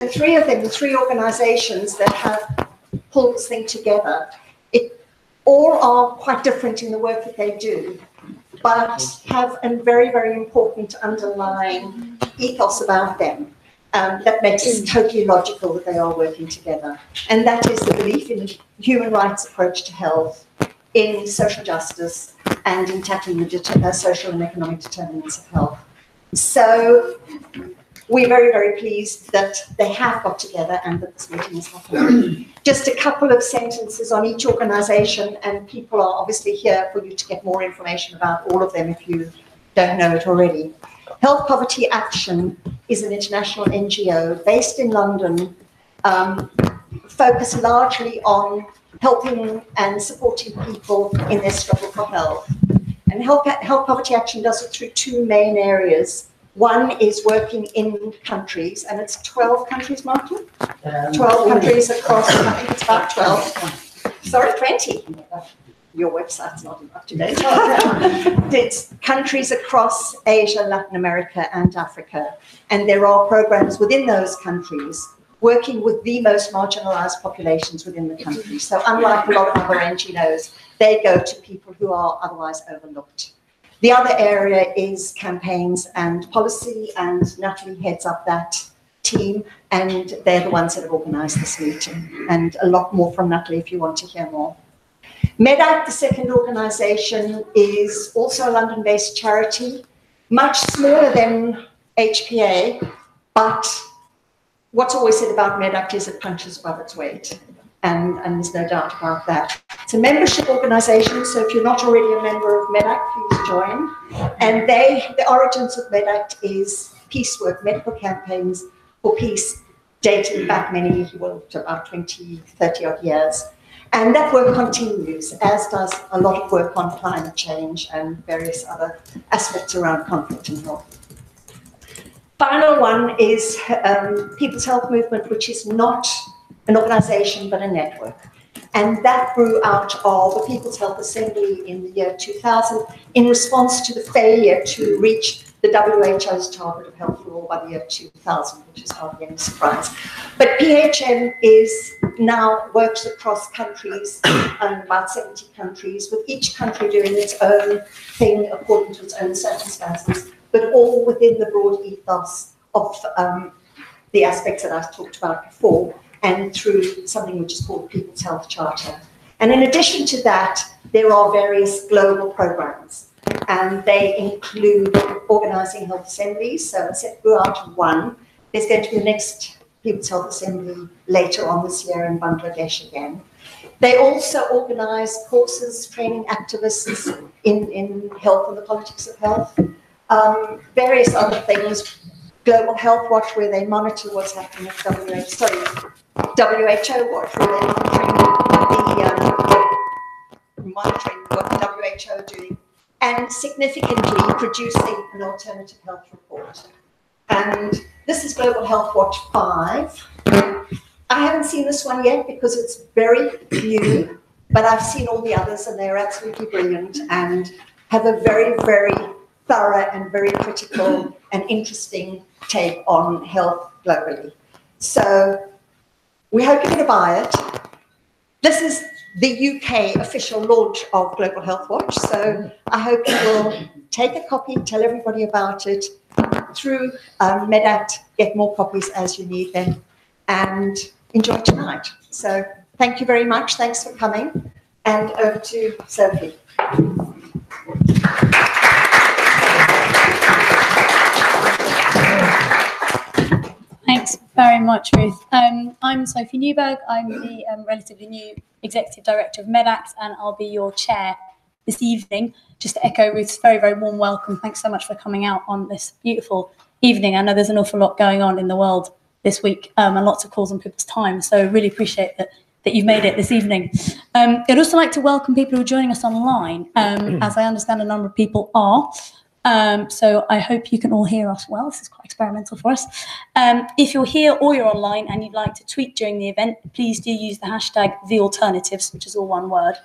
three of them, the three organizations that have pulled this thing together, all are quite different in the work that they do, but have a very, very important underlying ethos about them that makes it totally logical that they are working together. And that is the belief in a human rights approach to health, in social justice, and in tackling the social and economic determinants of health. So we're very, very pleased that they have got together and that this meeting is happening. Just a couple of sentences on each organization, and people are obviously here for you to get more information about all of them if you don't know it already. Health Poverty Action is an international NGO based in London, focused largely on helping and supporting people in their struggle for health. And Health Poverty Action does it through two main areas. One is working in countries, and it's 12 countries, Martin? 12 countries across, I think it's about 12. Sorry, 20. Your website's not up to date. It's countries across Asia, Latin America, and Africa. And there are programs within those countries working with the most marginalized populations within the country. So unlike a lot of other NGOs, they go to people who are otherwise overlooked. The other area is campaigns and policy, and Natalie heads up that team, and they're the ones that have organized this meeting. And a lot more from Natalie if you want to hear more. MEDAC, the second organization, is also a London-based charity, much smaller than HPA, but what's always said about MEDAC is it punches above its weight, and there's no doubt about that. It's a membership organization, so if you're not already a member of MEDAC, please join. And the origins of MEDAC is peace work, medical campaigns for peace, dating back to about 20, 30 odd years. And that work continues, as does a lot of work on climate change and various other aspects around conflict and health. Final one is People's Health Movement, which is not an organization but a network. And that grew out of the People's Health Assembly in the year 2000 in response to the failure to reach the WHO's target of health for all by the year 2000, which is hardly any surprise. But PHM now works across countries, about 70 countries, with each country doing its own thing according to its own circumstances, but all within the broad ethos of the aspects that I talked about before, and through something which is called People's Health Charter. And in addition to that, there are various global programs, and they include organizing health assemblies. So it's grew out of one. There's going to be the next People's Health Assembly later on this year in Bangladesh again. They also organize courses, training activists in health and the politics of health, various other things. Global Health Watch, where they monitor what's happening at WHO Watch, where they're monitoring what the WHO are doing, and significantly producing an alternative health report. And this is Global Health Watch 5. I haven't seen this one yet because it's very new, but I've seen all the others and they're absolutely brilliant and have a very, very thorough and very critical and interesting take on health globally. So we hope you're going to buy it. This is the UK official launch of Global Health Watch, so I hope you will take a copy, tell everybody about it through MEDACT, get more copies as you need them, and enjoy tonight. So thank you very much. Thanks for coming. And over to Sophie. Thanks very much, Ruth. I'm Sophie Newberg. I'm the relatively new Executive Director of MEDACT, and I'll be your chair this evening. Just to echo Ruth's very, very warm welcome. Thanks so much for coming out on this beautiful evening. I know there's an awful lot going on in the world this week and lots of calls on people's time, so really appreciate that you've made it this evening. I'd also like to welcome people who are joining us online, as I understand a number of people are. So I hope you can all hear us well. This is quite experimental for us. If you're here or you're online and you'd like to tweet during the event, please do use the hashtag #TheAlternatives, which is all one word.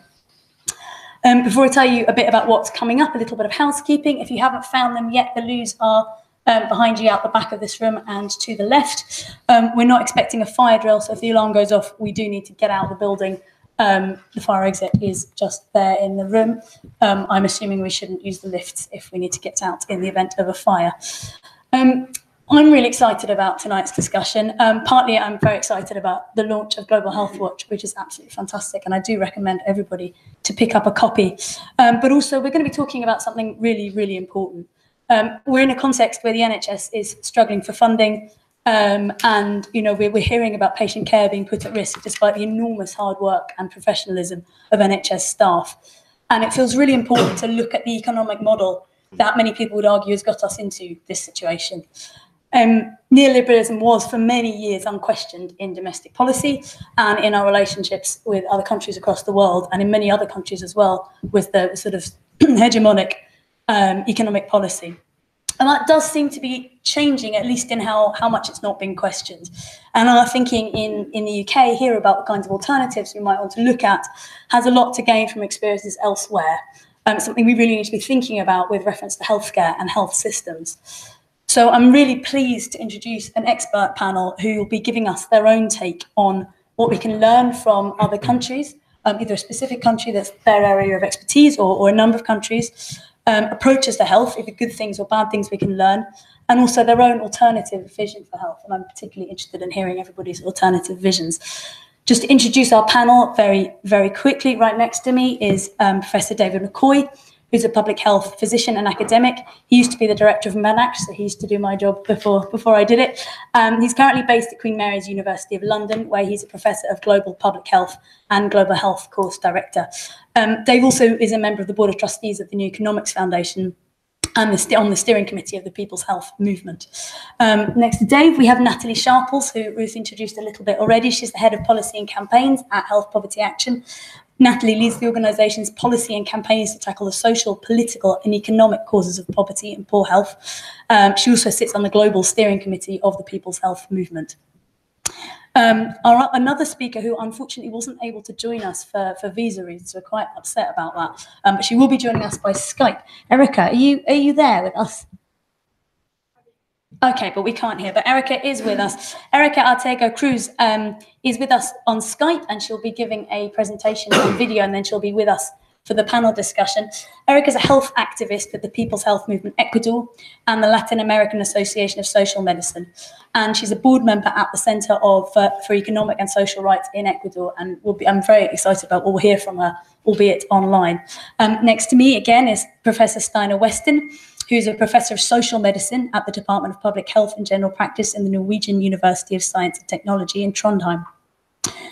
Before I tell you a bit about what's coming up, a little bit of housekeeping. If you haven't found them yet, the loos are behind you out the back of this room and to the left. We're not expecting a fire drill, so if the alarm goes off, we do need to get out of the building. The fire exit is just there in the room. I'm assuming we shouldn't use the lifts if we need to get out in the event of a fire. I'm really excited about tonight's discussion. Partly I'm very excited about the launch of Global Health Watch, which is absolutely fantastic, and I do recommend everybody to pick up a copy. But also we're going to be talking about something really, really important. We're in a context where the NHS is struggling for funding, and we're hearing about patient care being put at risk despite the enormous hard work and professionalism of NHS staff. And it feels really important to look at the economic model that many people would argue has got us into this situation. Neoliberalism was for many years unquestioned in domestic policy and in our relationships with other countries across the world, and in many other countries as well, with the sort of hegemonic economic policy. And that does seem to be changing, at least in how much it's not being questioned. And our thinking in the UK here about the kinds of alternatives we might want to look at has a lot to gain from experiences elsewhere. Something we really need to be thinking about with reference to healthcare and health systems. So I'm really pleased to introduce an expert panel who will be giving us their own take on what we can learn from other countries, either a specific country that's their area of expertise or a number of countries, approaches to health, either good things or bad things we can learn, and also their own alternative vision for health. And I'm particularly interested in hearing everybody's alternative visions. Just to introduce our panel very, very quickly, right next to me is Professor David McCoy, who's a public health physician and academic. He used to be the director of MedAct, so he used to do my job before I did it. He's currently based at Queen Mary's University of London, where he's a professor of global public health and global health course director. Dave also is a member of the Board of Trustees of the New Economics Foundation and on the steering committee of the People's Health Movement. Next to Dave, we have Natalie Sharples, who Ruth introduced a little bit already. She's the head of policy and campaigns at Health Poverty Action. Natalie leads the organisation's policy and campaigns to tackle the social, political and economic causes of poverty and poor health. She also sits on the global steering committee of the People's Health Movement. Another speaker who unfortunately wasn't able to join us for visa reasons, so we're quite upset about that, but she will be joining us by Skype. Erika, are you there with us? Okay, but we can't hear, but Erika is with us. Erika Arteaga Cruz is with us on Skype, and she'll be giving a presentation on video, and then she'll be with us for the panel discussion. Erika is a health activist with the People's Health Movement Ecuador and the Latin American Association of Social Medicine. And she's a board member at the Center for Economic and Social Rights in Ecuador. And I'm very excited about what we'll hear from her, albeit online. Next to me again is Professor Steinar Westin, who's a professor of social medicine at the Department of Public Health and General Practice in the Norwegian University of Science and Technology in Trondheim.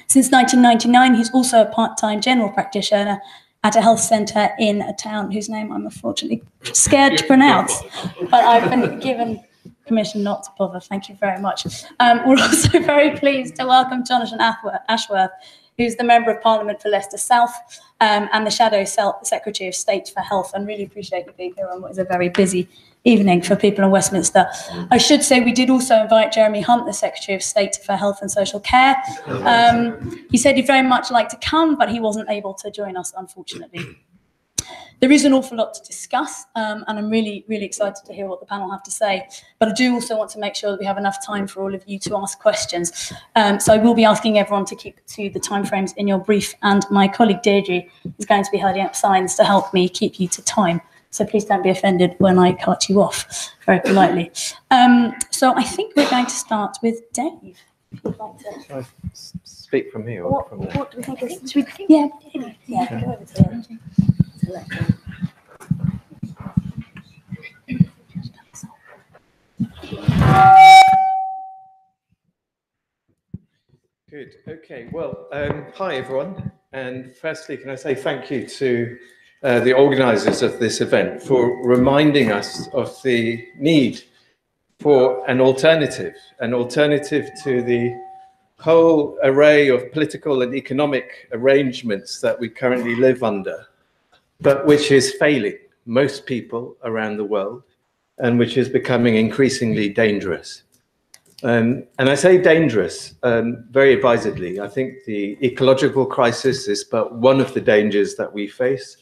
Since 1999, he's also a part-time general practitioner at a health centre in a town whose name I'm unfortunately scared to pronounce, but I've been given permission not to bother. Thank you very much. We're also very pleased to welcome Jonathan Ashworth, who's the Member of Parliament for Leicester South and the Shadow Secretary of State for Health, and really appreciate you being here on what is a very busy evening for people in Westminster. I should say we did also invite Jeremy Hunt, the Secretary of State for Health and Social Care. He said he'd very much like to come, but he wasn't able to join us, unfortunately. There is an awful lot to discuss, and I'm really, really excited to hear what the panel have to say. But I do also want to make sure that we have enough time for all of you to ask questions. So I will be asking everyone to keep to the timeframes in your brief, and my colleague Deirdre is going to be holding up signs to help me keep you to time. So please don't be offended when I cut you off, very politely. So I think we're going to start with Dave. If you'd like to. Shall I speak from here or from there? What do we think is? Yeah, go over to the left. Good. Okay. Well, hi everyone. And firstly, can I say thank you to the organisers of this event for reminding us of the need for an alternative to the whole array of political and economic arrangements that we currently live under, but which is failing most people around the world and which is becoming increasingly dangerous. And I say dangerous very advisedly. I think the ecological crisis is but one of the dangers that we face.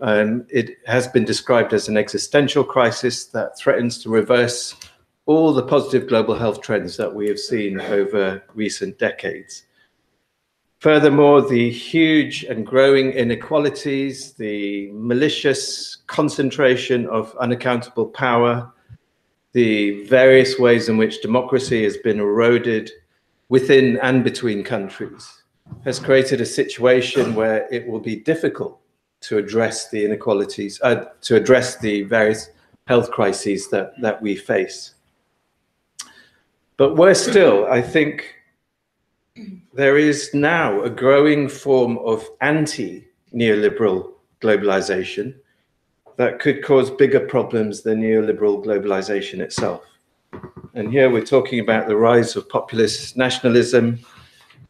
It has been described as an existential crisis that threatens to reverse all the positive global health trends that we have seen over recent decades. Furthermore, the huge and growing inequalities, the malicious concentration of unaccountable power, the various ways in which democracy has been eroded within and between countries, has created a situation where it will be difficult to address the inequalities, to address the various health crises that we face. But worse still, I think there is now a growing form of anti-neoliberal globalization that could cause bigger problems than neoliberal globalization itself. And here we're talking about the rise of populist nationalism,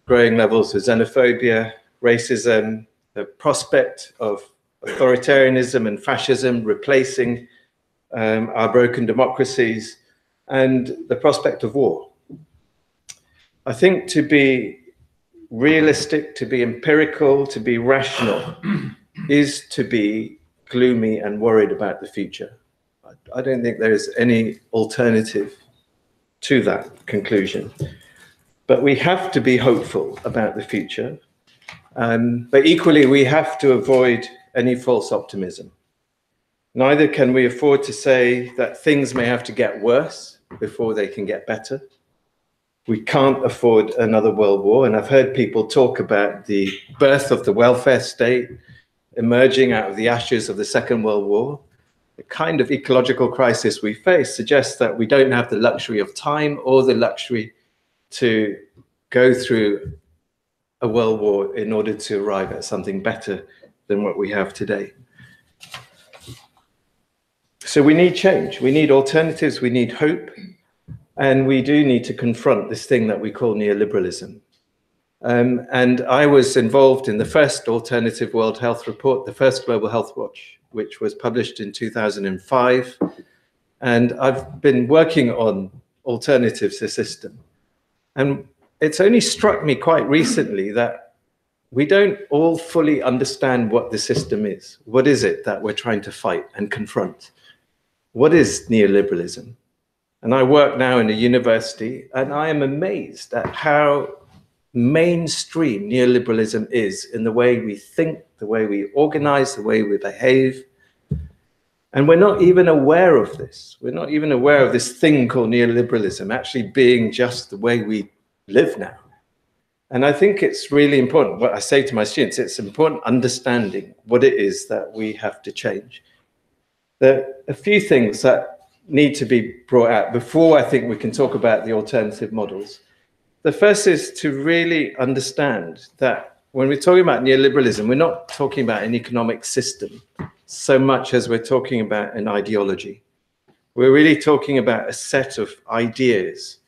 growing levels of xenophobia, racism, the prospect of authoritarianism and fascism replacing our broken democracies, and the prospect of war. I think to be realistic, to be empirical, to be rational is to be gloomy and worried about the future. I don't think there is any alternative to that conclusion. But we have to be hopeful about the future. But equally, we have to avoid any false optimism. Neither can we afford to say that things may have to get worse before they can get better. We can't afford another world war. And I've heard people talk about the birth of the welfare state emerging out of the ashes of the Second World War. The kind of ecological crisis we face suggests that we don't have the luxury of time or the luxury to go through a world war in order to arrive at something better than what we have today. So we need change, we need alternatives, we need hope, and we do need to confront this thing that we call neoliberalism. And I was involved in the first Alternative World Health Report, the first Global Health Watch, which was published in 2005. And I've been working on alternatives to the system. And it's only struck me quite recently that we don't all fully understand what the system is. What is it that we're trying to fight and confront? What is neoliberalism? And I work now in a university, and I am amazed at how mainstream neoliberalism is in the way we think, the way we organize, the way we behave. And we're not even aware of this. We're not even aware of this thing called neoliberalism actually being just the way we live now. And I think it's really important. What I say to my students, it's important understanding what it is that we have to change. There are a few things that need to be brought out before I think we can talk about the alternative models. The first is to really understand that when we're talking about neoliberalism, we're not talking about an economic system so much as we're talking about an ideology. We're really talking about a set of ideas,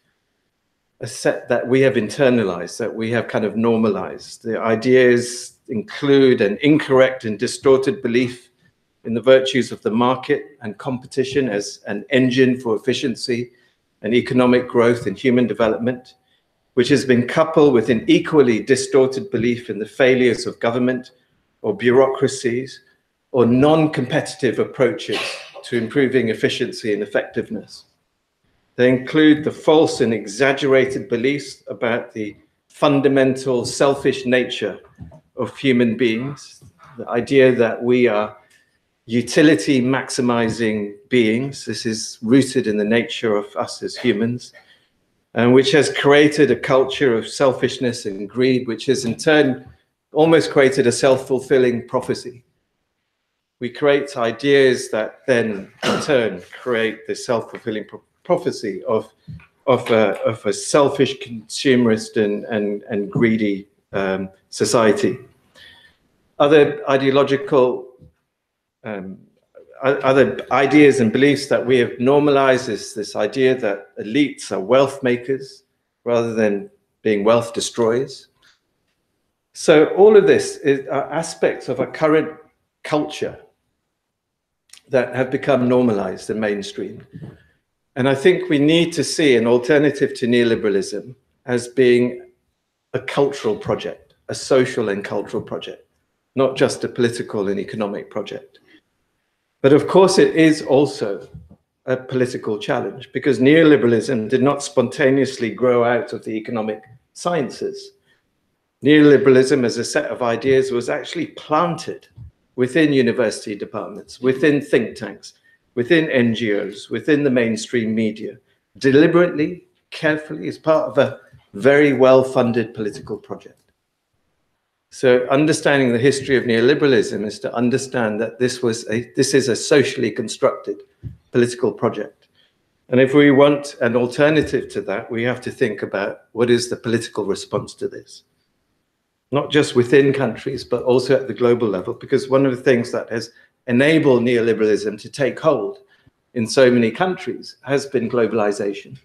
a set that we have internalized, that we have kind of normalized. The ideas include an incorrect and distorted belief in the virtues of the market and competition as an engine for efficiency and economic growth and human development, which has been coupled with an equally distorted belief in the failures of government or bureaucracies or non-competitive approaches to improving efficiency and effectiveness. They include the false and exaggerated beliefs about the fundamental selfish nature of human beings, the idea that we are utility maximizing beings. This is rooted in the nature of us as humans, and which has created a culture of selfishness and greed, which has in turn almost created a self-fulfilling prophecy. We create ideas that then in turn create the self-fulfilling prophecy of a selfish, consumerist and greedy society. Other ideological other ideas and beliefs that we have normalized is this idea that elites are wealth makers rather than being wealth destroyers. So all of this are aspects of a current culture that have become normalized and mainstream. And I think we need to see an alternative to neoliberalism as being a cultural project, a social and cultural project. not just a political and economic project. But of course, it is also a political challenge, because neoliberalism did not spontaneously grow out of the economic sciences. Neoliberalism as a set of ideas was actually planted within university departments, within think tanks, within NGOs, within the mainstream media, deliberately, carefully, as part of a very well-funded political project. So understanding the history of neoliberalism is to understand that this is a socially constructed political project. And if we want an alternative to that, we have to think about what is the political response to this. Not just within countries, but also at the global level, because one of the things that has enabled neoliberalism to take hold in so many countries has been globalization.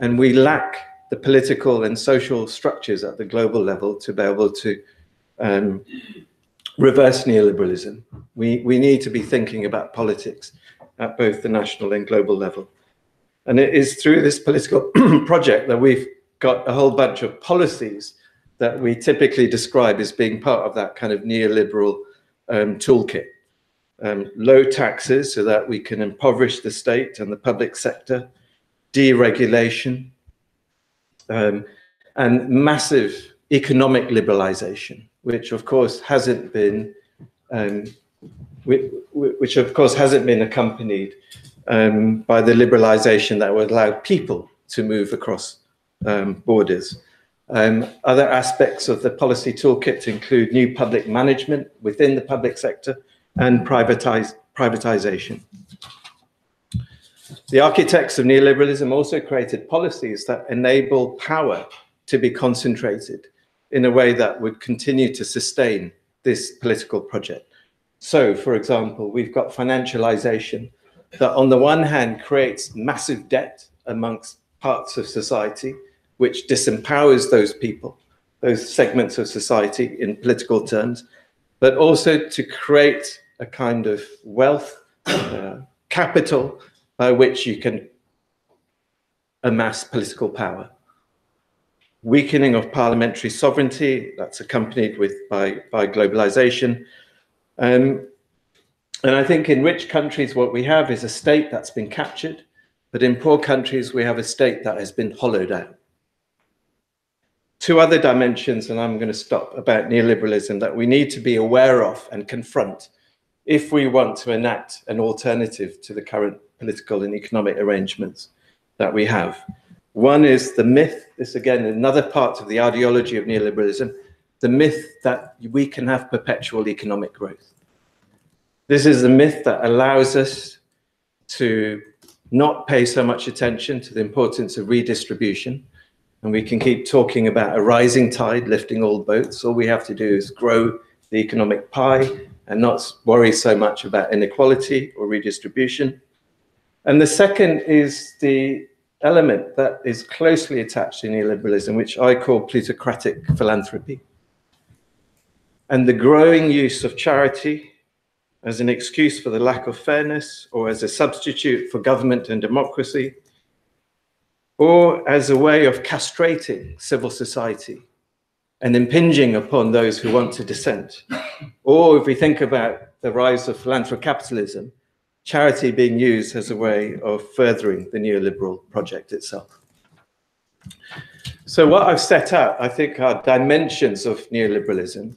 And we lack the political and social structures at the global level to be able to reverse neoliberalism. We need to be thinking about politics at both the national and global level. And it is through this political project that we've got a whole bunch of policies that we typically describe as being part of that kind of neoliberal toolkit. Low taxes so that we can impoverish the state and the public sector, deregulation, and massive economic liberalization, which of course hasn't been accompanied by the liberalization that would allow people to move across borders. Other aspects of the policy toolkit include new public management within the public sector and privatization. The architects of neoliberalism also created policies that enable power to be concentrated in a way that would continue to sustain this political project. So, for example, we've got financialization that on the one hand creates massive debt amongst parts of society, which disempowers those people, those segments of society in political terms, but also to create a kind of wealth, capital by which you can amass political power. Weakening of parliamentary sovereignty, that's accompanied by globalization. And I think in rich countries, what we have is a state that's been captured, but in poor countries, we have a state that has been hollowed out. Two other dimensions, and I'm going to stop, about neoliberalism that we need to be aware of and confront if we want to enact an alternative to the current political and economic arrangements that we have. One is the myth, this again, another part of the ideology of neoliberalism, the myth that we can have perpetual economic growth. This is the myth that allows us to not pay so much attention to the importance of redistribution. And we can keep talking about a rising tide lifting all boats. All we have to do is grow the economic pie and not worry so much about inequality or redistribution. And the second is the element that is closely attached to neoliberalism, which I call plutocratic philanthropy. And the growing use of charity as an excuse for the lack of fairness, or as a substitute for government and democracy, or as a way of castrating civil society and impinging upon those who want to dissent. Or if we think about the rise of philanthrocapitalism, charity being used as a way of furthering the neoliberal project itself. So what I've set out, I think, are dimensions of neoliberalism.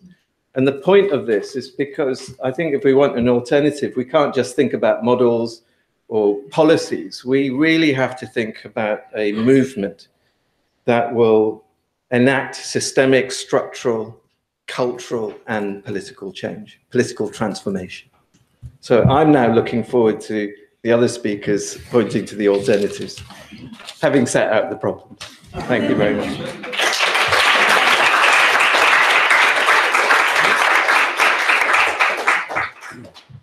And the point of this is because I think if we want an alternative, we can't just think about models or policies. We really have to think about a movement that will enact systemic, structural, cultural, and political change, political transformation. So I'm now looking forward to the other speakers pointing to the alternatives, having set out the problems. Thank you very much.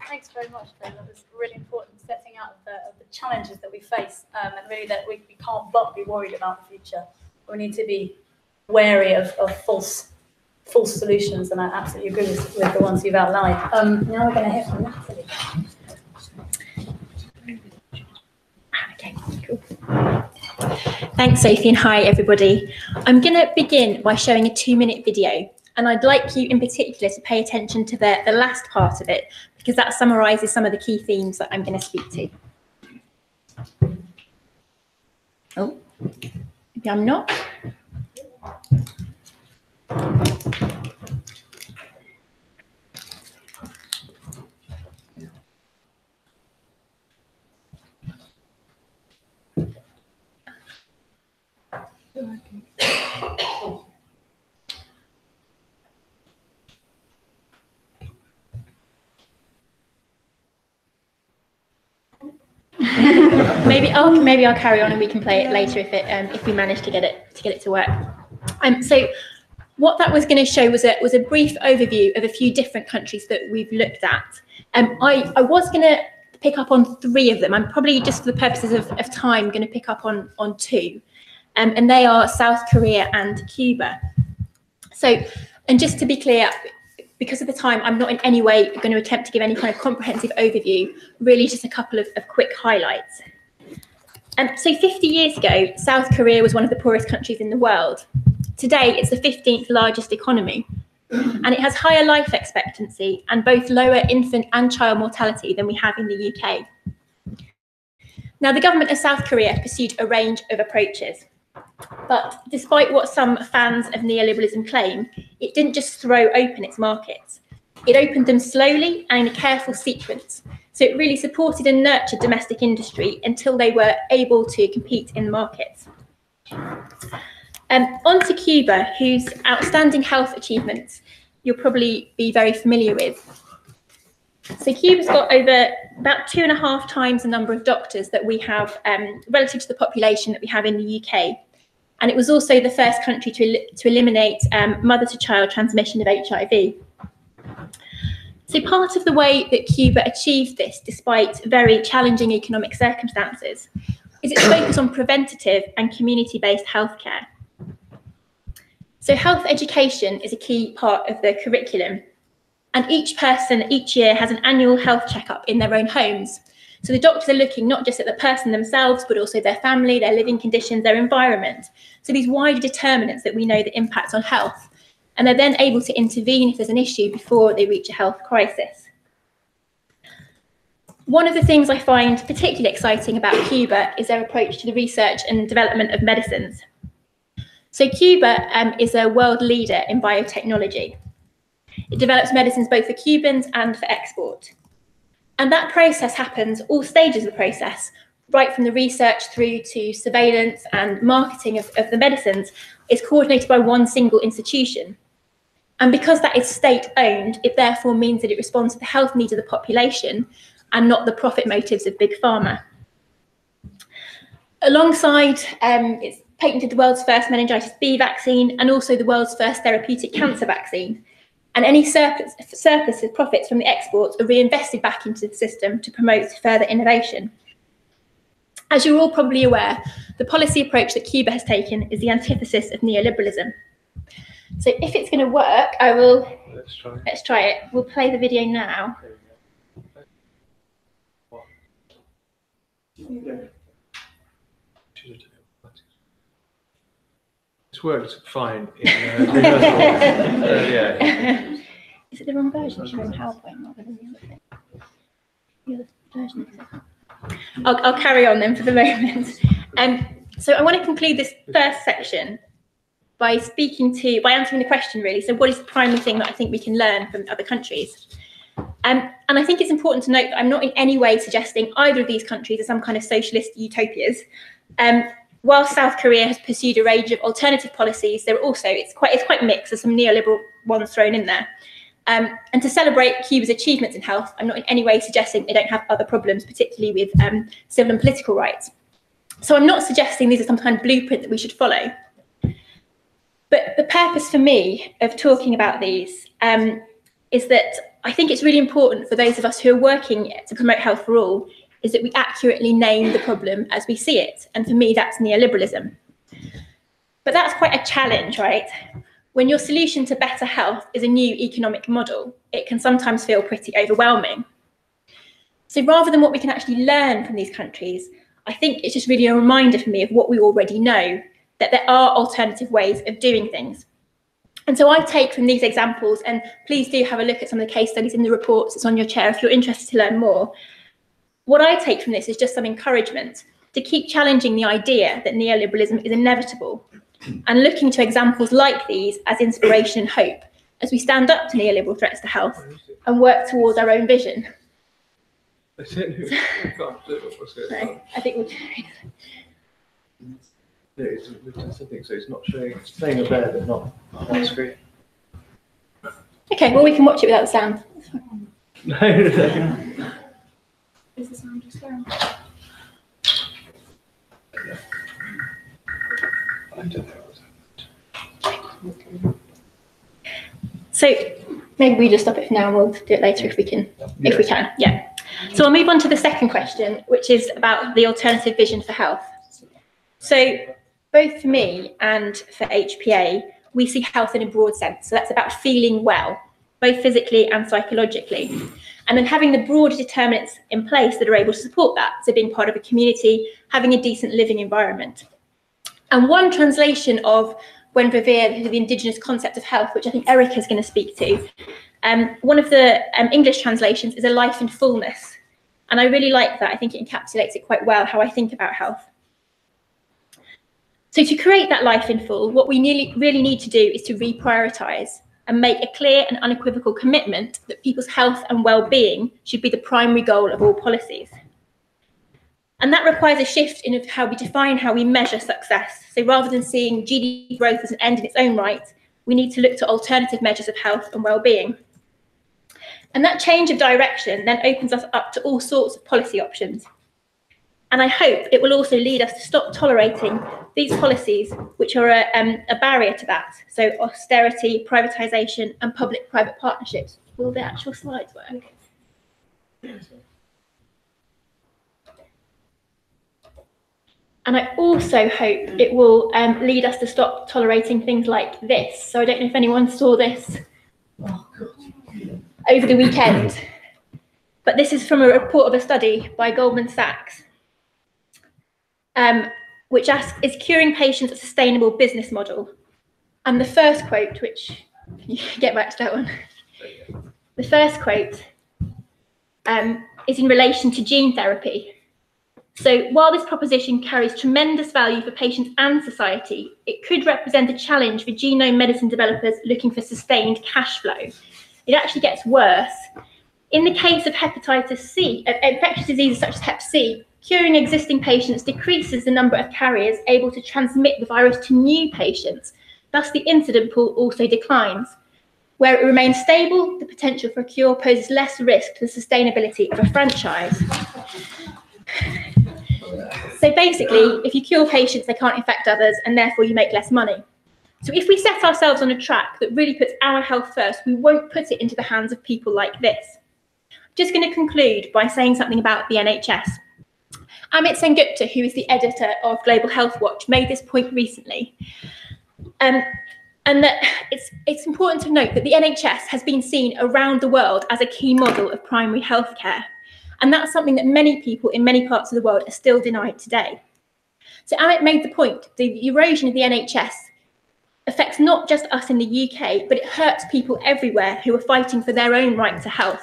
Thanks very much, Ben. That was really important, setting out of the challenges that we face, and really that we can't but be worried about the future. We need to be wary of false solutions, and I absolutely agree with the ones you've outlined. Now we're going to hear from Natalie. Okay, cool. Thanks, Sophie, and hi, everybody. I'm going to begin by showing a 2-minute video And I'd like you in particular to pay attention to the last part of it, because that summarises some of the key themes that I'm going to speak to. Oh, maybe I'm not. Maybe I'll carry on and we can play it later if we manage to get it to work. So what that was going to show was a brief overview of a few different countries that we've looked at. I was going to pick up on 3 of them. I'm probably, just for the purposes of time, going to pick up on 2, and they are South Korea and Cuba. So, and just to be clear, because of the time, I'm not in any way going to attempt to give any kind of comprehensive overview, really just a couple of quick highlights. So 50 years ago, South Korea was one of the poorest countries in the world. Today, it's the 15th largest economy, and it has higher life expectancy and both lower infant and child mortality than we have in the UK. Now, the government of South Korea pursued a range of approaches, but despite what some fans of neoliberalism claim, it didn't just throw open its markets. It opened them slowly and in a careful sequence. So it really supported and nurtured domestic industry until they were able to compete in the markets. On to Cuba, whose outstanding health achievements you'll probably be very familiar with. So Cuba's got over about 2.5 times the number of doctors that we have relative to the population that we have in the UK. And it was also the first country to eliminate mother-to-child transmission of HIV. So part of the way that Cuba achieved this, despite very challenging economic circumstances, is its focus on preventative and community-based healthcare. So health education is a key part of the curriculum, and each person each year has an annual health checkup in their own homes. So the doctors are looking not just at the person themselves, but also their family, their living conditions, their environment. So these wider determinants that we know that impact on health. And they're then able to intervene if there's an issue before they reach a health crisis. One of the things I find particularly exciting about Cuba is their approach to the research and development of medicines. So Cuba is a world leader in biotechnology. It develops medicines both for Cubans and for export. And that process happens, all stages of the process, right from the research through to surveillance and marketing of the medicines, is coordinated by one single institution. And because that is state-owned, it therefore means that it responds to the health needs of the population and not the profit motives of big pharma. Alongside, it's patented the world's first meningitis B vaccine and also the world's first therapeutic cancer vaccine. And any surplus of profits from the exports are reinvested back into the system to promote further innovation. As you're all probably aware, the policy approach that Cuba has taken is the antithesis of neoliberalism. So if it's going to work, I will. Let's try it. We'll play the video now. It's worked fine in yeah. Is it the wrong version? Showing PowerPoint rather than the other thing? The other version. I'll carry on then for the moment. So I want to conclude this first section by answering the question really. So what is the primary thing that I think we can learn from other countries? And I think it's important to note that I'm not in any way suggesting either of these countries are some kind of socialist utopias. While South Korea has pursued a range of alternative policies, there are also, it's quite mixed, there's some neoliberal ones thrown in there. And to celebrate Cuba's achievements in health, I'm not in any way suggesting they don't have other problems, particularly with civil and political rights. So I'm not suggesting these are some kind of blueprint that we should follow. But the purpose for me of talking about these is that I think it's really important for those of us who are working to promote health for all is that we accurately name the problem as we see it. And for me, that's neoliberalism. But that's quite a challenge, right? When your solution to better health is a new economic model, it can sometimes feel pretty overwhelming. So rather than what we can actually learn from these countries, I think it's just really a reminder for me of what we already know, that there are alternative ways of doing things. And so I take from these examples, and please do have a look at some of the case studies in the reports. It's on your chair if you're interested to learn more. What I take from this is just some encouragement to keep challenging the idea that neoliberalism is inevitable, and looking to examples like these as inspiration and hope as we stand up to neoliberal threats to health and work towards our own vision. I don't know. I can't do it. What's going on? No, I think we'll... No, I think so. It's not showing. It's playing a bear, but not on screen. Okay, well, we can watch it without the sound. No. Is the sound just down? I don't know. So maybe we just stop it for now. We'll do it later if we can. If we can, yeah. So I'll move on to the second question, which is about the alternative vision for health. So both for me and for HPA, we see health in a broad sense. So that's about feeling well, both physically and psychologically. And then having the broad determinants in place that are able to support that. So being part of a community, having a decent living environment. And one translation of when Bevin, the indigenous concept of health, which I think Erika is going to speak to, one of the English translations is a life in fullness. And I really like that. I think it encapsulates it quite well, how I think about health. So to create that life in full, what we really need to do is to reprioritise and make a clear and unequivocal commitment that people's health and well-being should be the primary goal of all policies. And that requires a shift in how we define how we measure success. So rather than seeing GDP growth as an end in its own right, we need to look to alternative measures of health and well-being. And that change of direction then opens us up to all sorts of policy options. And I hope it will also lead us to stop tolerating these policies which are a barrier to that. So austerity, privatisation and public-private partnerships. Will the actual slides work? And I also hope it will lead us to stop tolerating things like this. So I don't know if anyone saw this over the weekend, but this is from a report of a study by Goldman Sachs, which asks, is curing patients a sustainable business model? And the first quote, which, can you get back to that one? The first quote is in relation to gene therapy. So while this proposition carries tremendous value for patients and society, it could represent a challenge for genome medicine developers looking for sustained cash flow. It actually gets worse. In the case of hepatitis C, of infectious diseases such as hep C, curing existing patients decreases the number of carriers able to transmit the virus to new patients. Thus, the incident pool also declines. Where it remains stable, the potential for a cure poses less risk to the sustainability of a franchise. So basically, if you cure patients, they can't infect others, and therefore you make less money. So if we set ourselves on a track that really puts our health first, we won't put it into the hands of people like this. I'm just going to conclude by saying something about the NHS. Amit Sengupta, who is the editor of Global Health Watch, made this point recently. And that it's important to note that the NHS has been seen around the world as a key model of primary healthcare. And that's something that many people in many parts of the world are still denied today. So Amit made the point, the erosion of the NHS affects not just us in the UK, but it hurts people everywhere who are fighting for their own right to health.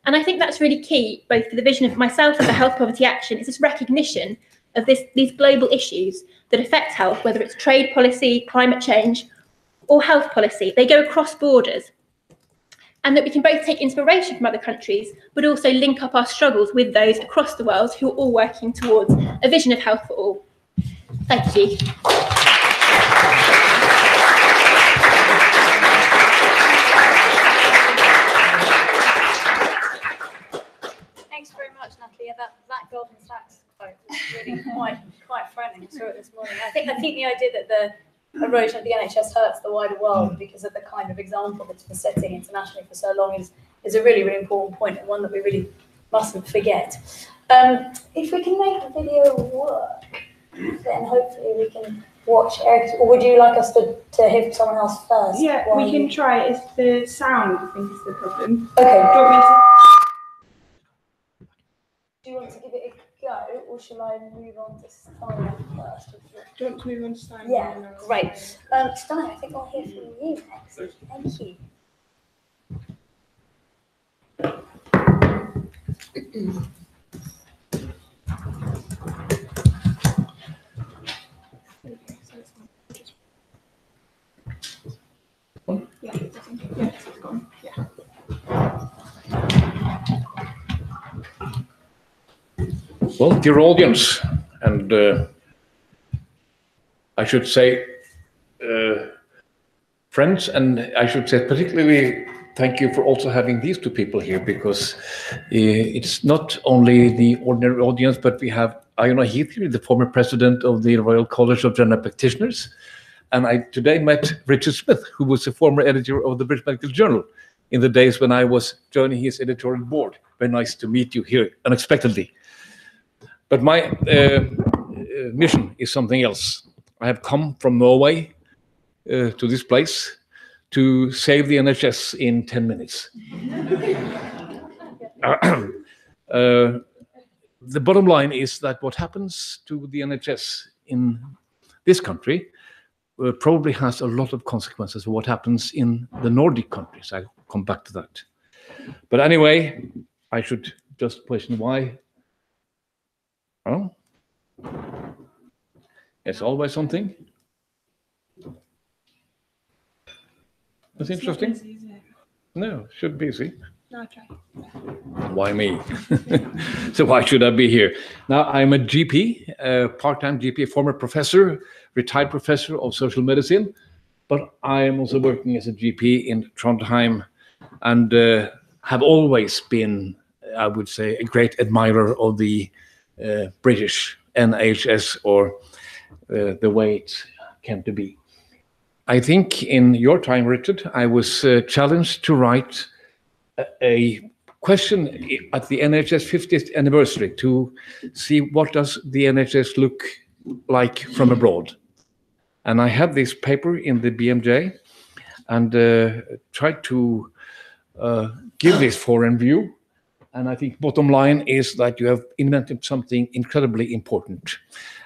And I think that's really key, both for the vision of myself and for Health Poverty Action, is this recognition of these global issues that affect health, whether it's trade policy, climate change, or health policy. They go across borders. And that we can both take inspiration from other countries, but also link up our struggles with those across the world who are all working towards a vision of health for all. Thank you. Thanks very much, Natalie. That Goldman Sachs quote was really quite frightening. I saw it this morning. I think the idea that the erosion of the NHS hurts the wider world because of the kind of example that's been setting internationally for so long is a really, really important point, and one that we really mustn't forget. If we can make the video work, then hopefully we can watch Erika. Or would you like us to hear from someone else first? Yeah, we can try it. It's the sound, I think, is the problem. Okay. Do you want me to... Do you want to give it a go, or or shall I move on to Steinar first? Do you want to move on to Steinar? Yeah, great. Steinar, I think I'll hear from you next. Thank you. Yeah, it's gone. Yeah. Well, dear audience, and I should say friends, and I should say particularly thank you for also having these two people here, because it's not only the ordinary audience, but we have Iona Heath here, the former president of the Royal College of General Practitioners. And I today met Richard Smith, who was the former editor of the British Medical Journal in the days when I was joining his editorial board. Very nice to meet you here unexpectedly. But my mission is something else. I have come from Norway to this place to save the NHS in 10 minutes. The bottom line is that what happens to the NHS in this country probably has a lot of consequences for what happens in the Nordic countries. I'll come back to that. But anyway, I should just question why. Oh, it's always something. That's interesting. No, should be easy. No, okay. Why me? So why should I be here? Now, I'm a GP, part-time GP, former professor, retired professor of social medicine, but I am also working as a GP in Trondheim, and have always been, I would say, a great admirer of the British NHS, or the way it came to be. I think in your time, Richard, I was challenged to write a question at the NHS 50th anniversary to see what does the NHS look like from abroad. And I had this paper in the BMJ and tried to give this foreign view. And I think bottom line is that you have invented something incredibly important.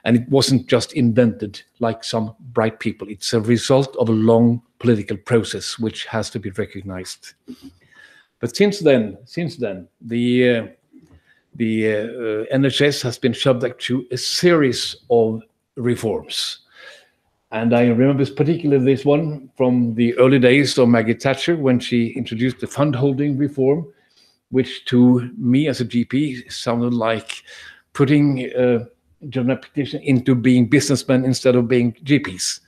And it wasn't just invented like some bright people. It's a result of a long political process which has to be recognized. But since then, the NHS has been subject to a series of reforms. And I remember particularly this one from the early days of Maggie Thatcher, when she introduced the fund holding reform, which to me as a GP sounded like putting general practitioners into being businessmen instead of being GPs.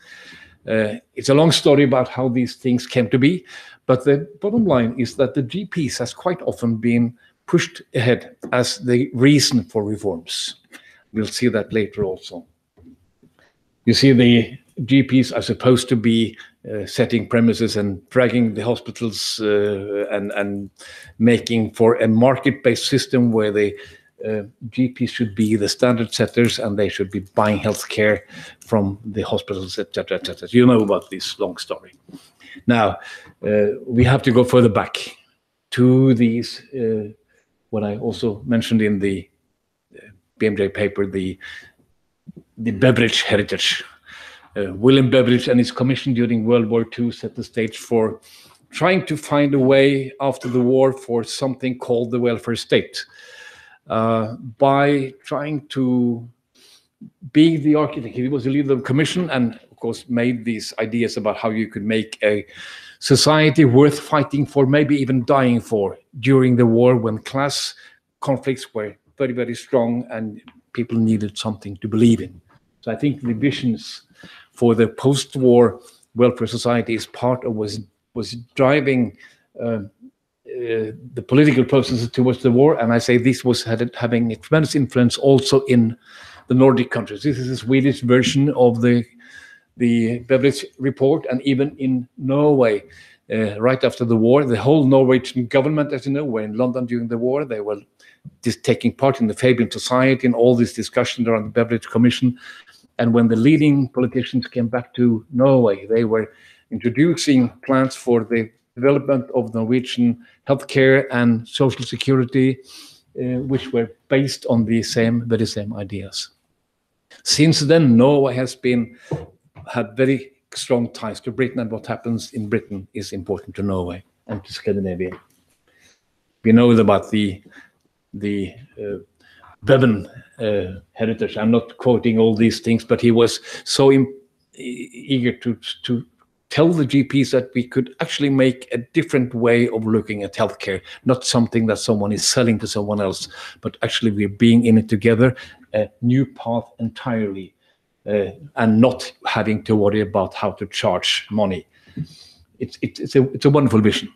It's a long story about how these things came to be, but the bottom line is that the GPs has quite often been pushed ahead as the reason for reforms. We'll see that later also. You see, the GPs are supposed to be setting premises and dragging the hospitals and making for a market-based system where the GPs should be the standard setters and they should be buying healthcare from the hospitals, etc., etc. You know about this long story. Now, we have to go further back to these, what I also mentioned in the BMJ paper, the Beveridge heritage. William Beveridge and his commission during World War II set the stage for trying to find a way after the war for something called the welfare state. By trying to be the architect. He was the leader of the commission and, of course, made these ideas about how you could make a society worth fighting for, maybe even dying for, during the war when class conflicts were very, very strong and people needed something to believe in. So I think the visions for the post-war welfare society is part of was driving the political processes towards the war, and I say this was having a tremendous influence also in the Nordic countries. This is a Swedish version of the Beveridge report, and even in Norway, right after the war, the whole Norwegian government, as you know, were in London during the war. They were just taking part in the Fabian Society and all this discussion around the Beveridge Commission. And when the leading politicians came back to Norway, they were introducing plans for the development of Norwegian healthcare and social security, which were based on the very same ideas. Since then, Norway has had very strong ties to Britain, and what happens in Britain is important to Norway and to Scandinavia. We know about the Bevin Heritage. I'm not quoting all these things, but he was so eager to tell the GPs that we could actually make a different way of looking at healthcare, not something that someone is selling to someone else, but actually we're being in it together, a new path entirely, and not having to worry about how to charge money. It's a wonderful vision.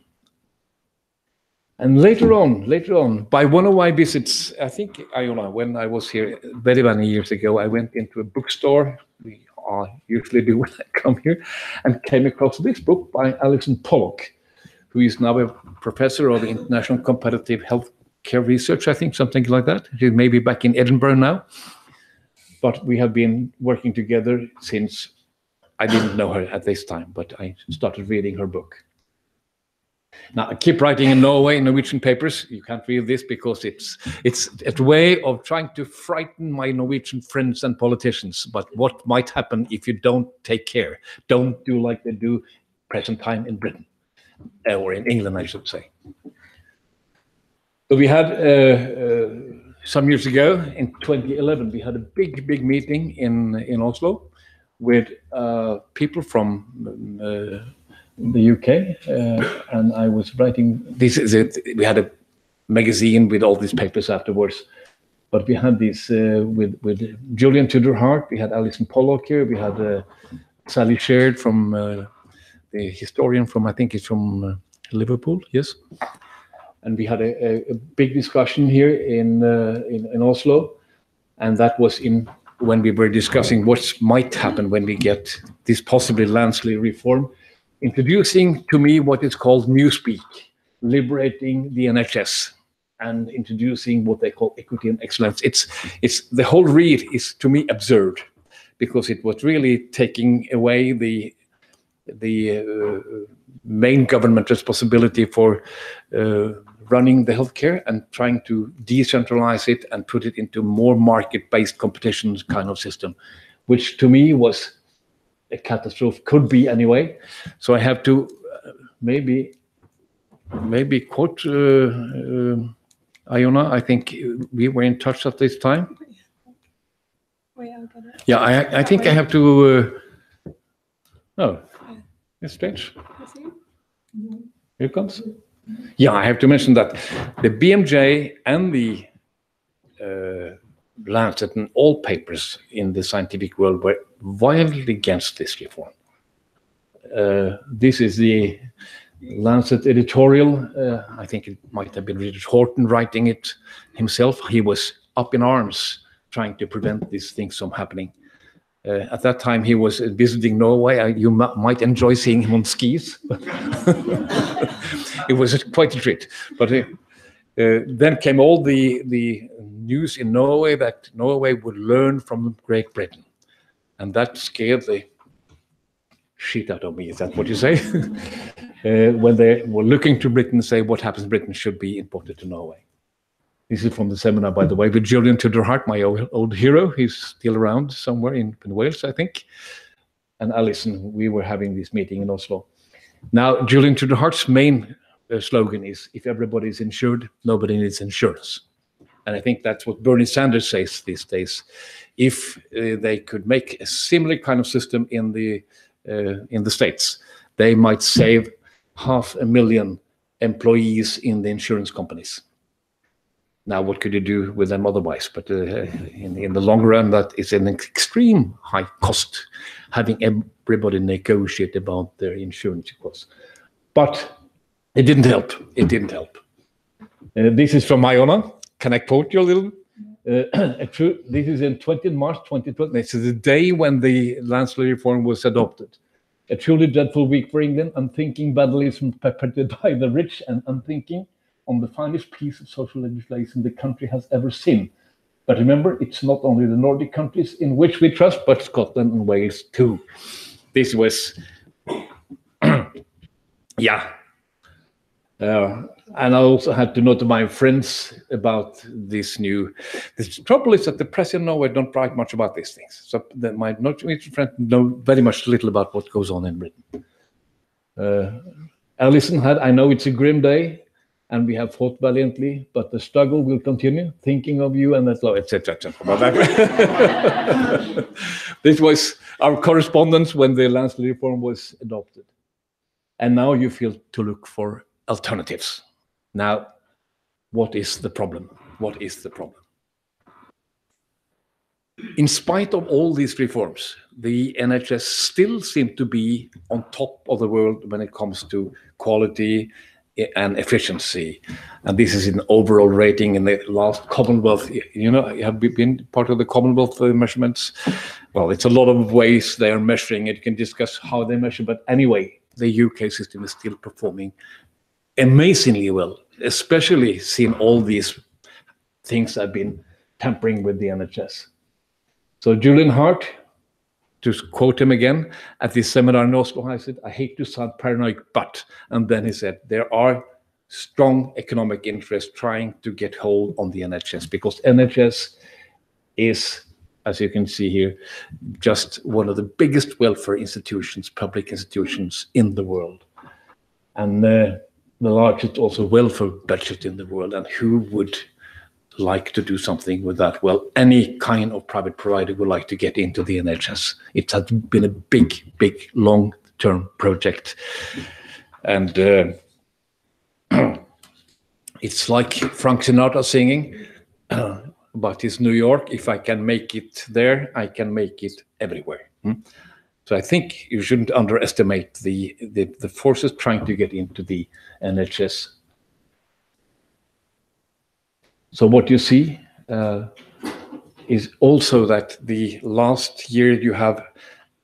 And later on, by one of my visits, I think, Iona, when I was here very many years ago, I went into a bookstore. We usually do when I come here, and came across this book by Alison Pollock, who is now a professor of international competitive healthcare research, I think, something like that. She's maybe back in Edinburgh now. But we have been working together since I didn't know her at this time, but I started reading her book. Now, I keep writing in Norwegian papers. You can't read this because it's a way of trying to frighten my Norwegian friends and politicians. But what might happen if you don't take care? Don't do like they do present time in Britain, or in England, I should say. So we had, some years ago, in 2011, we had a big meeting in Oslo with people from the UK, and I was writing. This is it. We had a magazine with all these papers afterwards, but we had this with Julian Tudor Hart. We had Alison Pollock here. We had Sally Shared from the historian from, I think it's from Liverpool. Yes, and we had a big discussion here in Oslo, and that was when we were discussing what might happen when we get this possibly landslide reform. Introducing to me what is called Newspeak, liberating the NHS, and introducing what they call equity and excellence. It's the whole read is to me absurd, because it was really taking away the main government responsibility for running the healthcare and trying to decentralize it and put it into more market-based competition kind of system, which to me was a catastrophe, could be anyway. So I have to maybe quote Iona. I think we were in touch at this time. Yeah, I think I have to. No, it's strange. Here it comes. Yeah, I have to mention that the BMJ and the Lancet and all papers in the scientific world were violently against this reform. This is the Lancet editorial. I think it might have been Richard Horton writing it himself. He was up in arms trying to prevent these things from happening. At that time, he was visiting Norway. You might enjoy seeing him on skis. It was quite a treat. But then came all the news in Norway that Norway would learn from Great Britain. And that scared the shit out of me. Is that what you say? When they were looking to Britain and say what happens in Britain should be imported to Norway. This is from the seminar, by the way, with Julian Tudor Hart, my old hero. He's still around somewhere in Wales, I think. And Alison, we were having this meeting in Oslo. Now, Julian Tudor Hart's main slogan is, if everybody is insured, nobody needs insurance. And I think that's what Bernie Sanders says these days. If they could make a similar kind of system in the States, they might save 500,000 employees in the insurance companies. Now, what could you do with them otherwise? But in the long run, that is an extreme high cost, having everybody negotiate about their insurance costs. But it didn't help. It didn't help. This is from Iona. Can I quote you a little? This is in 20 March 2020. This is the day when the landslide reform was adopted. A truly dreadful week for England. Unthinking vandalism perpetrated by the rich and unthinking on the finest piece of social legislation the country has ever seen. But remember, it's not only the Nordic countries in which we trust, but Scotland and Wales too. This was, yeah. And I also had to notify my friends about this new. The trouble is that the president of Norway don't write much about these things. So that my Norwegian friends know very much little about what goes on in Britain. Alison had, I know it's a grim day, and we have fought valiantly, but the struggle will continue. Thinking of you and that, etc. This was our correspondence when the Lancet reform was adopted. And now you feel to look for alternatives. Now, what is the problem? What is the problem? In spite of all these reforms, the NHS still seems to be on top of the world when it comes to quality and efficiency. And this is an overall rating in the last Commonwealth. You know, have you been part of the Commonwealth measurements? Well, it's a lot of ways they are measuring it. You can discuss how they measure, but anyway, the UK system is still performing amazingly well, especially seeing all these things have been tampering with the NHS. So Julian Hart, to quote him again, at this seminar in Oslo, I said, I hate to sound paranoid, but, and then he said, there are strong economic interests trying to get hold on the NHS, because NHS is, as you can see here, just one of the biggest welfare institutions, public institutions in the world. And the largest also welfare budget in the world. And who would like to do something with that? Well, any kind of private provider would like to get into the NHS. It has been a big, long-term project. And it's like Frank Sinatra singing about his New York. If I can make it there, I can make it everywhere. So I think you shouldn't underestimate the forces trying to get into the NHS. So what you see is also that the last year you have,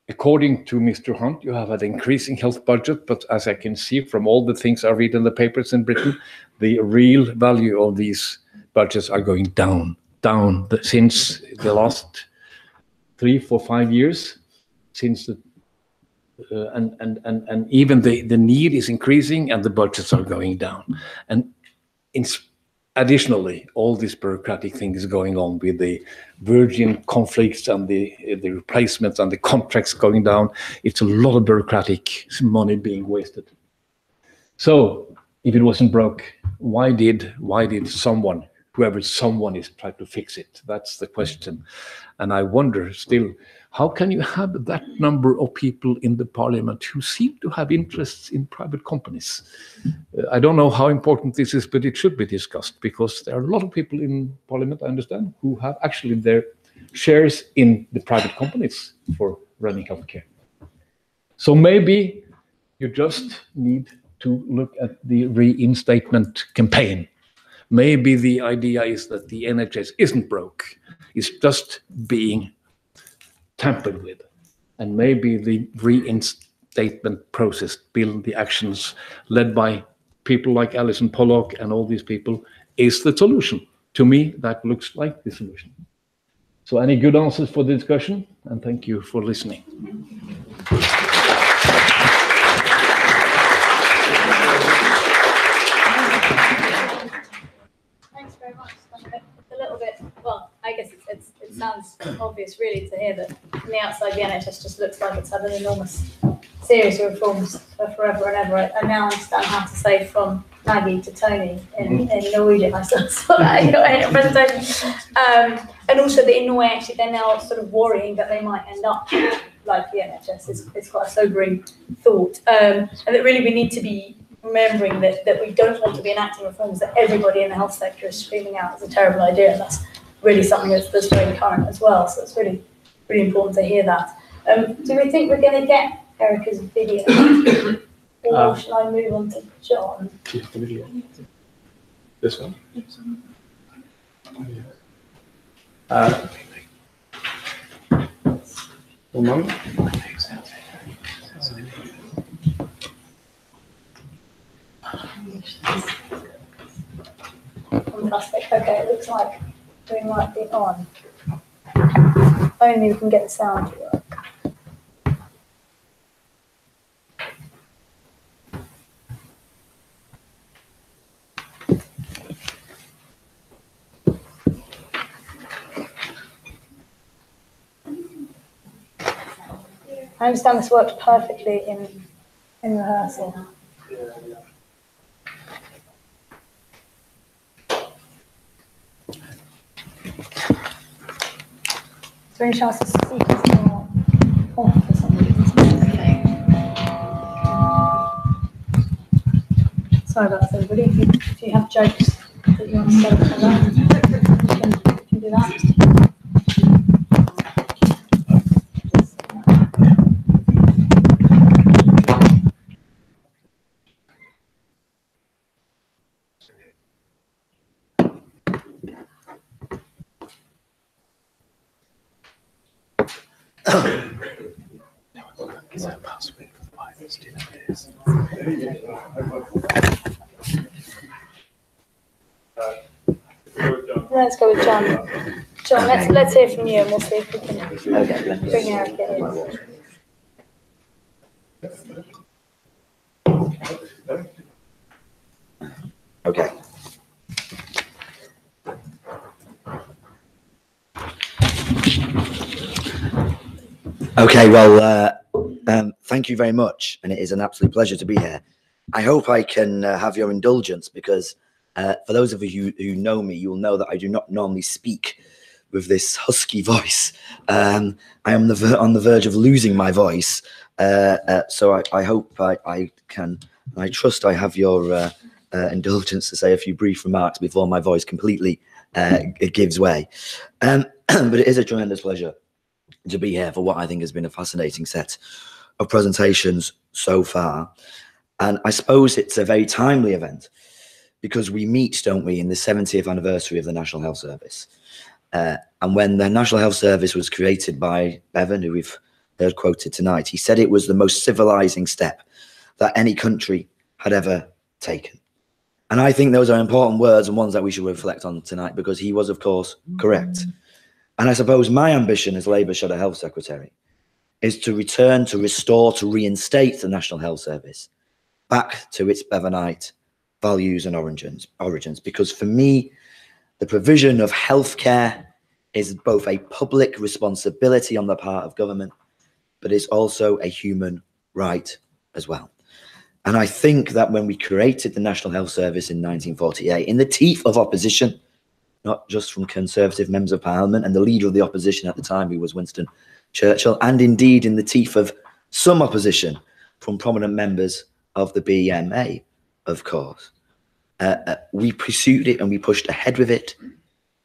according to Mr. Hunt, you have an increasing health budget, but as I can see from all the things I read in the papers in Britain, the real value of these budgets are going down since the last 3, 4, 5 years, since the and even the need is increasing and the budgets are going down. And additionally, all this bureaucratic thing is going on with the Virgin conflicts and the replacements and the contracts going down. It's a lot of bureaucratic money being wasted. So if it wasn't broke, why did someone, whoever someone is, try to fix it? That's the question. And I wonder still, how can you have that number of people in the parliament who seem to have interests in private companies? I don't know how important this is, but it should be discussed, because there are a lot of people in parliament, I understand, who have actually their shares in the private companies for running healthcare. So maybe you just need to look at the reinstatement campaign. Maybe the idea is that the NHS isn't broke, it's just being tampered with. And maybe the reinstatement process, build the actions led by people like Alison Pollock and all these people, is the solution. To me, that looks like the solution. So any good answers for the discussion? And thank you for listening. Thanks very much. It's a little bit, well, I guess it sounds obvious really to hear that from the outside the NHS just looks like it's had an enormous series of reforms for forever and ever. I now understand how to say from Maggie to Tony in Norwegian. I saw that in your presentation. And also that in Norway, actually, they're now sort of worrying that they might end up like the NHS. It's quite a sobering thought. And that really we need to be remembering that we don't want to be enacting reforms that everybody in the health sector is screaming out as a terrible idea. And that's really something that's very current as well. So it's really, really important to hear that. Do we think we're going to get Erika's video? Or should I move on to John? The video. This one? One moment. Fantastic. Okay, it looks like we might be on. Only we can get the sound to work. I understand this worked perfectly in rehearsal. Is there any chance the speakers are off for some reason? Sorry about this, everybody. If you have jokes that you want to say about that, you can do that. Let's go with John. John, let's hear from you, and we'll see if we can bring Erika in. Okay. Okay, well, thank you very much, and it is an absolute pleasure to be here. I hope I can have your indulgence, because for those of you who know me, you will know that I do not normally speak with this husky voice. I am on the verge of losing my voice, so I hope I can, I trust I have your indulgence to say a few brief remarks before my voice completely it gives way. But it is a tremendous pleasure to be here for what I think has been a fascinating set of presentations so far. And I suppose it's a very timely event, because we meet, don't we, in the 70th anniversary of the National Health Service. And when the National Health Service was created by Bevin, who we've heard quoted tonight, he said it was the most civilizing step that any country had ever taken. And I think those are important words, and ones that we should reflect on tonight, because he was, of course, correct. And I suppose my ambition as Labour Shadow Health Secretary is to return, to restore, to reinstate the National Health Service back to its Bevinite values and origins, because for me, the provision of healthcare is both a public responsibility on the part of government, but it's also a human right as well. And I think that when we created the National Health Service in 1948, in the teeth of opposition, not just from Conservative members of Parliament, and the leader of the opposition at the time, who was Winston Churchill, and indeed in the teeth of some opposition from prominent members of the BMA, of course. We pursued it and we pushed ahead with it,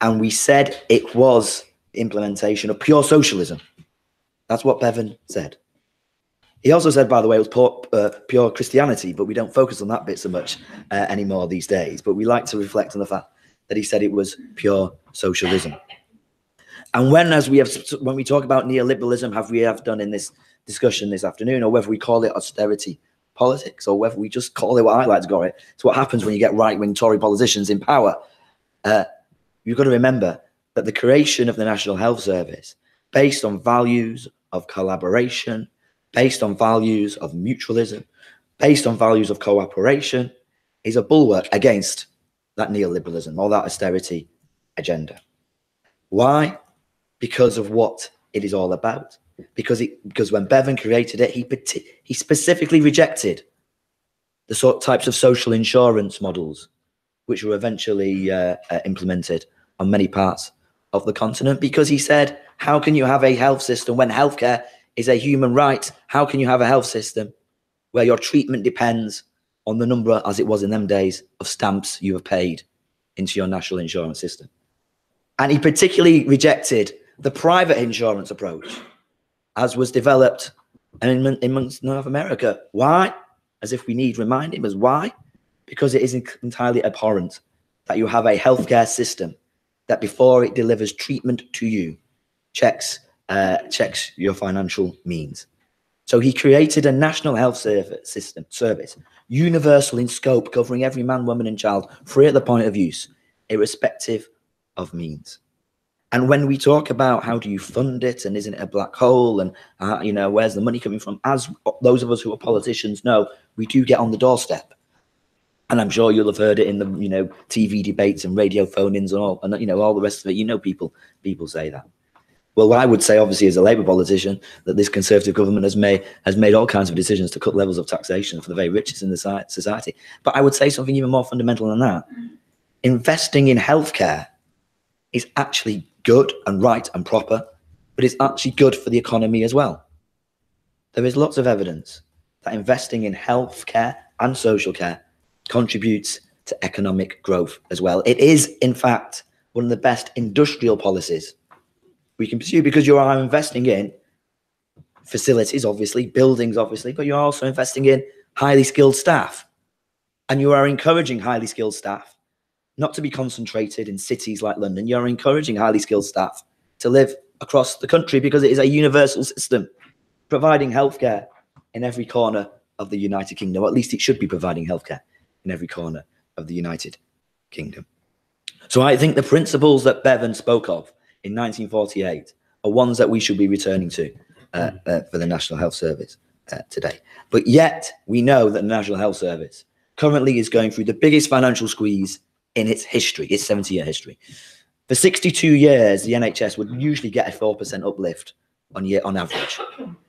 and we said it was implementation of pure socialism. That's what Bevin said. He also said, by the way, it was pure Christianity, but we don't focus on that bit so much anymore these days. But we like to reflect on the fact that he said it was pure socialism. And when we talk about neoliberalism, we have done in this discussion this afternoon, or whether we call it austerity politics, or whether we just call it what I like to call it, it's what happens when you get right-wing Tory politicians in power. You've got to remember that the creation of the National Health Service, based on values of collaboration, based on values of mutualism, based on values of cooperation, is a bulwark against that neoliberalism or that austerity agenda. Why? Because of what it is all about. Because when Bevin created it, he specifically rejected the types of social insurance models which were eventually implemented on many parts of the continent, because he said, how can you have a health system when healthcare is a human right? How can you have a health system where your treatment depends on the number, as it was in them days, of stamps you have paid into your national insurance system? And he particularly rejected the private insurance approach, as was developed amongst North America. Why? As if we need reminding us why? Because it is entirely abhorrent that you have a healthcare system that, before it delivers treatment to you, checks your financial means. So he created a national health service, universal in scope, covering every man, woman, and child, free at the point of use, irrespective of means. And when we talk about how do you fund it, and isn't it a black hole, and where's the money coming from, as those of us who are politicians know, we do get on the doorstep. And I'm sure you'll have heard it in the TV debates and radio phone-ins and all the rest of it. People say that. Well, I would say, obviously, as a Labour politician, that this Conservative government has made all kinds of decisions to cut levels of taxation for the very richest in the society. But I would say something even more fundamental than that. Investing in healthcare is actually good and right and proper, but it's actually good for the economy as well. There is lots of evidence that investing in healthcare and social care contributes to economic growth as well. It is, in fact, one of the best industrial policies we can pursue, because you are investing in facilities, obviously, buildings, obviously, but you're also investing in highly skilled staff. And you are encouraging highly skilled staff not to be concentrated in cities like London. You're encouraging highly skilled staff to live across the country, because it is a universal system providing healthcare in every corner of the United Kingdom, or at least it should be providing healthcare in every corner of the United Kingdom. So I think the principles that Bevin spoke of in 1948 are ones that we should be returning to for the National Health Service today. But yet we know that the National Health Service currently is going through the biggest financial squeeze in its history, its 70-year history. For 62 years, the NHS would usually get a 4% uplift on average.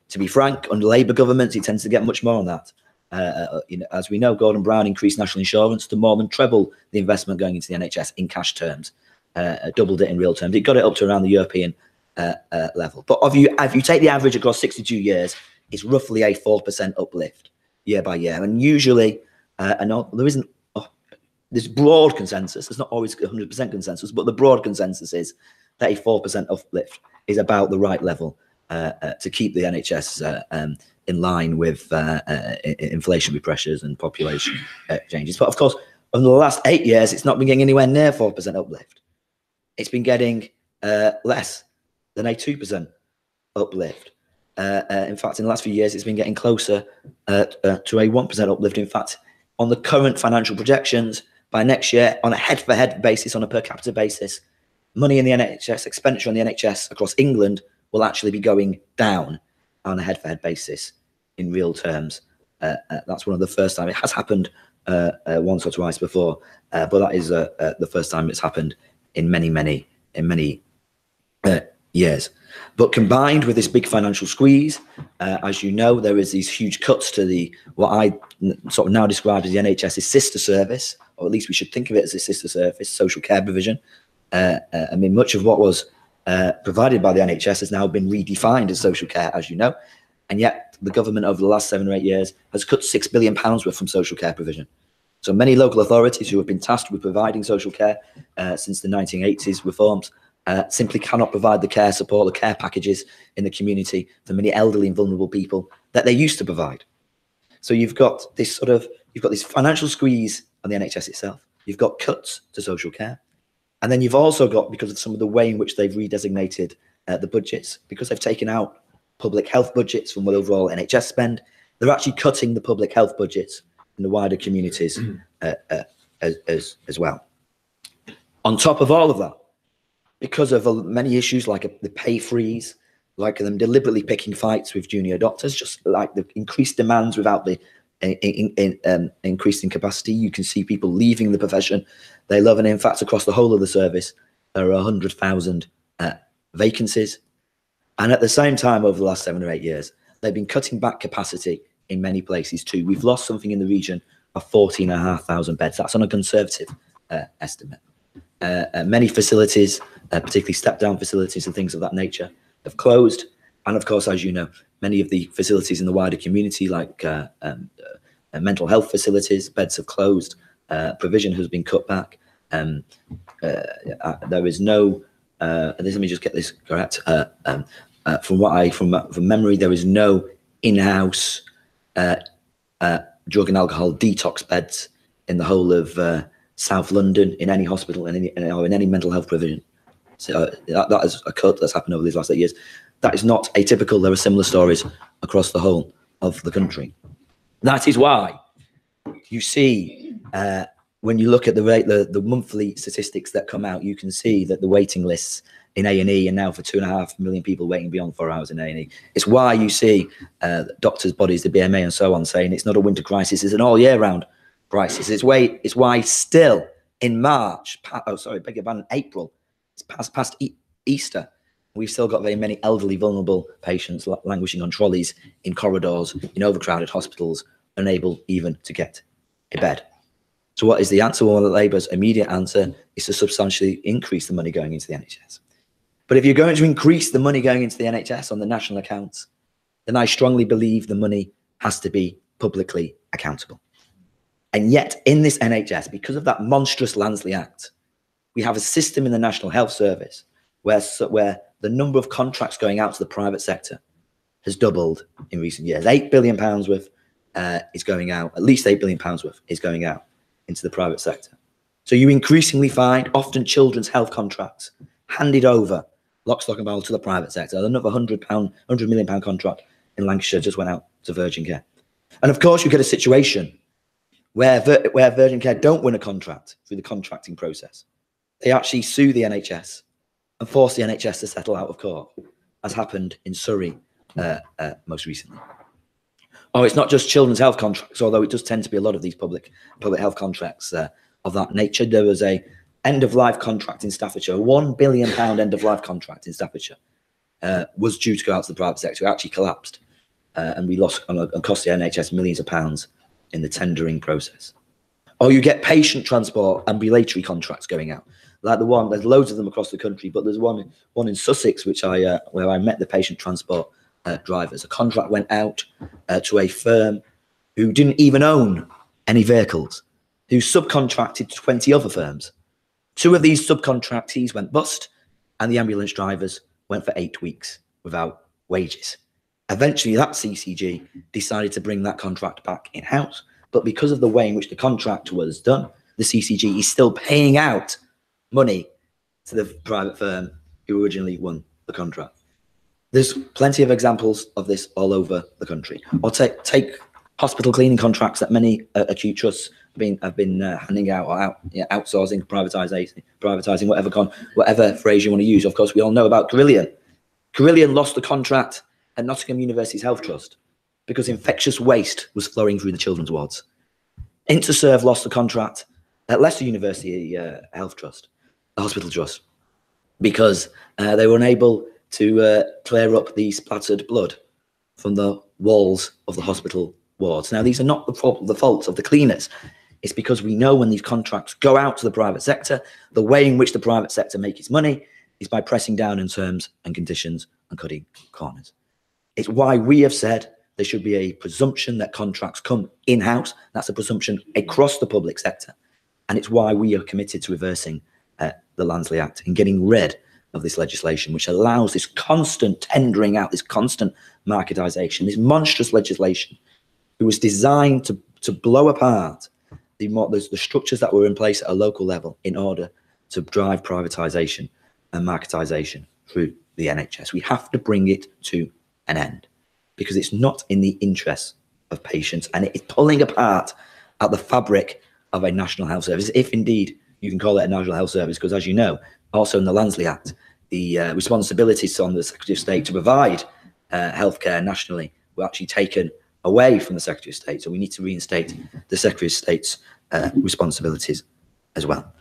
To be frank, under Labour governments, it tends to get much more on that. As we know, Gordon Brown increased national insurance to more than treble the investment going into the NHS in cash terms, doubled it in real terms. It got it up to around the European level. But if you take the average across 62 years, it's roughly a 4% uplift year by year. And usually, there's broad consensus. There's not always 100% consensus, but the broad consensus is that a 4% uplift is about the right level to keep the NHS in line with inflationary pressures and population changes. But of course, over the last 8 years, it's not been getting anywhere near 4% uplift. It's been getting less than a 2% uplift. In fact, in the last few years, it's been getting closer to a 1% uplift. In fact, on the current financial projections, by next year, on a head-for-head basis, on a per capita basis, money in the NHS, expenditure on the NHS across England will actually be going down on a head-for-head basis in real terms. That's one of the first time. It has happened once or twice before, but that is the first time it's happened in many years. But combined with this big financial squeeze, as you know, there is these huge cuts to what I sort of now describe as the NHS's sister service, or at least we should think of it as a sister service, social care provision. I mean, much of what was provided by the NHS has now been redefined as social care, as you know, and yet the government over the last 7 or 8 years has cut £6 billion worth from social care provision. So many local authorities who have been tasked with providing social care since the 1980s reforms simply cannot provide the care support, the care packages in the community for many elderly and vulnerable people that they used to provide. So you've got this financial squeeze on the NHS itself. You've got cuts to social care. And then you've also got, because of some of the way in which they've redesignated the budgets, because they've taken out public health budgets from overall NHS spend, they're actually cutting the public health budgets in the wider communities as well. On top of all of that, because of many issues like the pay freeze, like them deliberately picking fights with junior doctors, just like the increased demands without the increasing capacity, you can see people leaving the profession they love. And in fact, across the whole of the service, there are 100,000 vacancies. And at the same time, over the last 7 or 8 years, they've been cutting back capacity in many places too. We've lost something in the region of 14,500 beds. That's on a conservative estimate. Many facilities, particularly step-down facilities and things of that nature, have closed. And of course, as you know, many of the facilities in the wider community, like mental health facilities, beds have closed, provision has been cut back. There is no, let me just get this correct. From memory, there is no in-house drug and alcohol detox beds in the whole of South London, in any hospital, or in any mental health provision. So that is a cut that's happened over these last 8 years. That is not atypical. There are similar stories across the whole of the country. That is why you see, when you look at the monthly statistics that come out, you can see that the waiting lists in A&E are now for 2.5 million people waiting beyond 4 hours in A&E. It's why you see doctors' bodies, the BMA and so on, saying it's not a winter crisis, it's an all year round crisis. It's why still in March, in April, it's past Easter, We've still got very many elderly, vulnerable patients languishing on trolleys, in corridors, in overcrowded hospitals, unable even to get a bed. So what is the answer? Well, Labour's immediate answer is to substantially increase the money going into the NHS. But if you're going to increase the money going into the NHS on the national accounts, then I strongly believe the money has to be publicly accountable. And yet in this NHS, because of that monstrous Lansley Act, we have a system in the National Health Service where the number of contracts going out to the private sector has doubled in recent years. £8 billion worth is going out, at least £8 billion worth is going out into the private sector. So you increasingly find often children's health contracts handed over, lock, stock and barrel, to the private sector. Another £100 million contract in Lancashire just went out to Virgin Care. And of course, you get a situation where Virgin Care don't win a contract through the contracting process. They actually sue the NHS and force the NHS to settle out of court, as happened in Surrey most recently. Oh, it's not just children's health contracts, although it does tend to be a lot of these public health contracts of that nature. There was a end-of-life contract in Staffordshire, £1 billion end-of-life contract in Staffordshire, was due to go out to the private sector. It actually collapsed, and we lost and cost the NHS millions of pounds in the tendering process. Or you get patient transport ambulatory contracts going out, like the one. There's loads of them across the country, but there's one in Sussex, where I met the patient transport drivers. A contract went out to a firm who didn't even own any vehicles, who subcontracted to 20 other firms. 2 of these subcontractees went bust, and the ambulance drivers went for 8 weeks without wages. Eventually, that CCG decided to bring that contract back in-house, but because of the way in which the contract was done, the CCG is still paying out money to the private firm who originally won the contract. There's plenty of examples of this all over the country. Or take hospital cleaning contracts that many acute trusts have been handing out, or outsourcing, privatising, whatever phrase you want to use. Of course, we all know about Carillion. Carillion lost the contract at Nottingham University's Health Trust because infectious waste was flowing through the children's wards. Interserve lost the contract at Leicester University Health Trust, the hospital trust, because they were unable to clear up the splattered blood from the walls of the hospital wards. Now, these are not the faults of the cleaners. It's because we know when these contracts go out to the private sector, the way in which the private sector makes its money is by pressing down in terms and conditions and cutting corners. It's why we have said there should be a presumption that contracts come in-house. That's a presumption across the public sector. And it's why we are committed to reversing the Lansley Act and getting rid of this legislation, which allows this constant tendering out, this constant marketisation, this monstrous legislation. It was designed to blow apart the structures that were in place at a local level in order to drive privatisation and marketisation through the NHS. We have to bring it to an end because it's not in the interests of patients, and it is pulling apart at the fabric of a national health service, if indeed you can call it a national health service, because as you know, also in the Lansley Act, the responsibilities on the Secretary of State to provide healthcare nationally were actually taken away from the Secretary of State. So we need to reinstate the Secretary of State's responsibilities as well.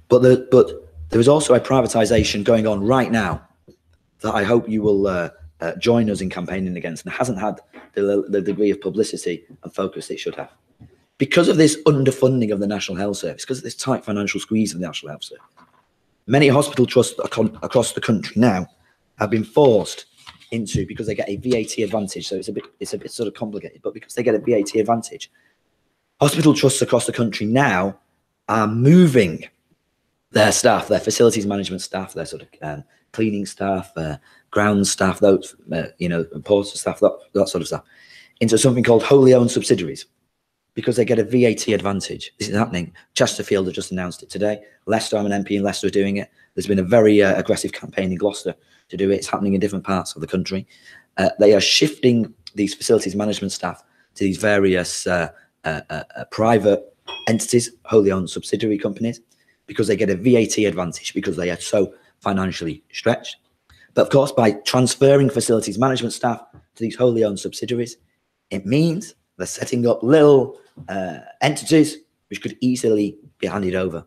But there is also a privatisation going on right now that I hope you will join us in campaigning against, and hasn't had the degree of publicity and focus it should have. Because of this underfunding of the National Health Service, because of this tight financial squeeze of the National Health Service, many hospital trusts across the country now have been forced into, because they get a VAT advantage, so it's a bit sort of complicated, but because they get a VAT advantage, hospital trusts across the country now are moving their staff, their facilities management staff, their sort of cleaning staff, ground staff, those porter staff, that sort of stuff, into something called wholly owned subsidiaries, because they get a VAT advantage. This is happening. Chesterfield have just announced it today. Leicester, I'm an MP in Leicester, are doing it. There's been a very aggressive campaign in Gloucester to do it. It's happening in different parts of the country. They are shifting these facilities management staff to these various private entities, wholly owned subsidiary companies, because they get a VAT advantage, because they are so financially stretched. But of course, by transferring facilities management staff to these wholly owned subsidiaries, it means they're setting up little entities which could easily be handed over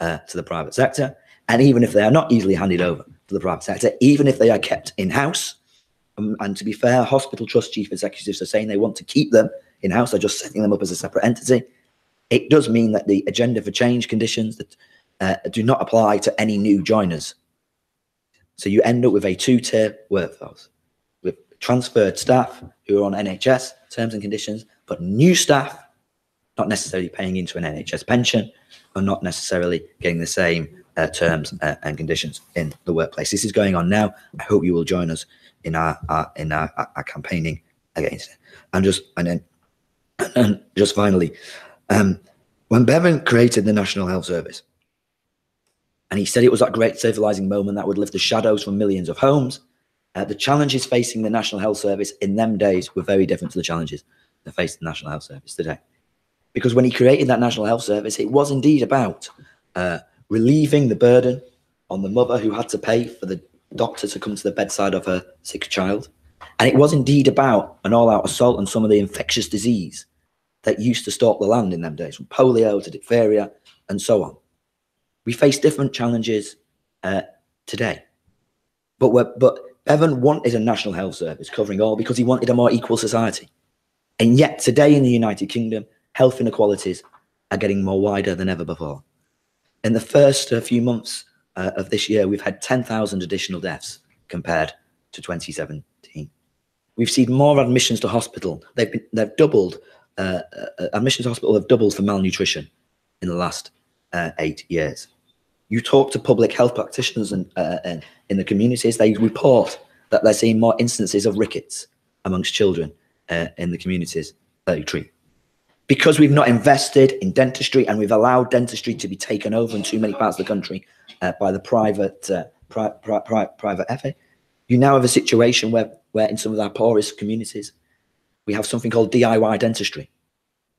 to the private sector. And even if they are not easily handed over, for the private sector, even if they are kept in-house. And to be fair, hospital trust chief executives are saying they want to keep them in-house. They're just setting them up as a separate entity. It does mean that the agenda for change conditions that do not apply to any new joiners. So you end up with a two-tier workforce with transferred staff who are on NHS terms and conditions, but new staff not necessarily paying into an NHS pension or not necessarily getting the same terms and conditions in the workplace. This is going on now. I hope you will join us in our campaigning against it. And just finally, when Bevin created the National Health Service, and he said it was that great civilizing moment that would lift the shadows from millions of homes, the challenges facing the National Health Service in them days were very different to the challenges that face the National Health Service today. Because when he created that National Health Service, it was indeed about relieving the burden on the mother who had to pay for the doctor to come to the bedside of her sick child. And it was indeed about an all-out assault on some of the infectious disease that used to stalk the land in them days, from polio to diphtheria and so on. We face different challenges today. But Bevin wanted a National Health Service covering all because he wanted a more equal society. And yet today in the United Kingdom, health inequalities are getting more wider than ever before. In the first few months of this year, we've had 10,000 additional deaths compared to 2017. We've seen more admissions to hospital. They've doubled. Admissions to hospital have doubled for malnutrition in the last 8 years. You talk to public health practitioners and in the communities, they report that they're seeing more instances of rickets amongst children in the communities that they treat. Because we've not invested in dentistry and we've allowed dentistry to be taken over in too many parts of the country by the private effort, you now have a situation where in some of our poorest communities, we have something called DIY dentistry,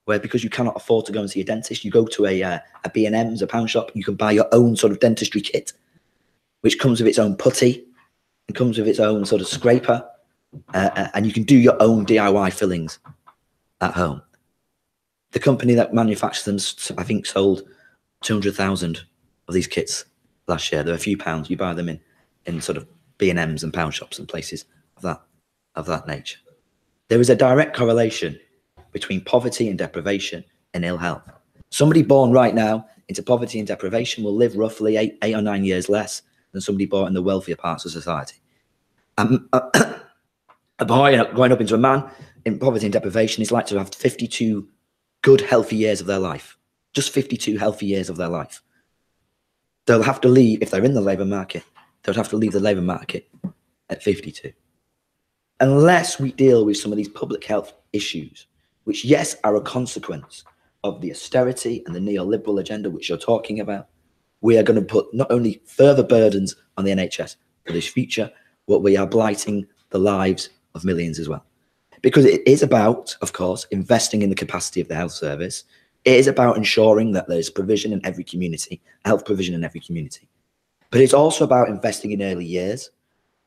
where because you cannot afford to go and see a dentist, you go to a B&M's, a pound shop, you can buy your own sort of dentistry kit, which comes with its own putty and comes with its own sort of scraper, and you can do your own DIY fillings at home. The company that manufactures them, I think, sold 200,000 of these kits last year. They're a few pounds. You buy them in sort of B&M's and pound shops and places of that nature. There is a direct correlation between poverty and deprivation and ill health. Somebody born right now into poverty and deprivation will live roughly eight or 9 years less than somebody born in the wealthier parts of society. A boy growing up into a man in poverty and deprivation is likely to have 52 good, healthy years of their life. Just 52 healthy years of their life. They'll have to leave, if they're in the labour market, they'll have to leave the labour market at 52. Unless we deal with some of these public health issues, which, yes, are a consequence of the austerity and the neoliberal agenda which you're talking about, we are going to put not only further burdens on the NHS for this future, but we are blighting the lives of millions as well. Because it is about, of course, investing in the capacity of the health service. It is about ensuring that there's provision in every community, health provision in every community. But it's also about investing in early years.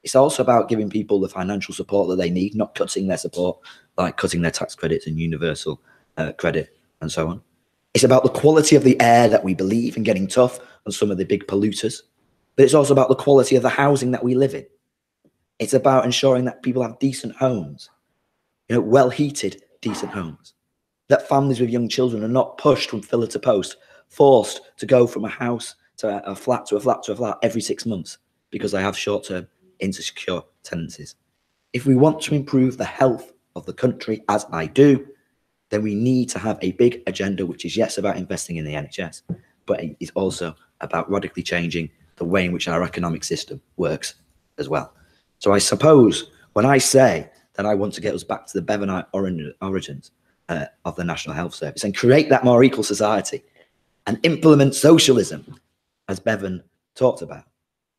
It's also about giving people the financial support that they need, not cutting their support, like cutting their tax credits and universal credit and so on. It's about the quality of the air that we believe in, getting tough on some of the big polluters. But it's also about the quality of the housing that we live in. It's about ensuring that people have decent homes, well-heated, decent homes. That families with young children are not pushed from pillar to post, forced to go from a house to a flat to a flat to a flat every 6 months because they have short-term insecure tenancies. If we want to improve the health of the country, as I do, then we need to have a big agenda, which is, yes, about investing in the NHS, but it is also about radically changing the way in which our economic system works as well. So I suppose when I say that I want to get us back to the Bevinite origins of the National Health Service and create that more equal society and implement socialism, as Bevin talked about,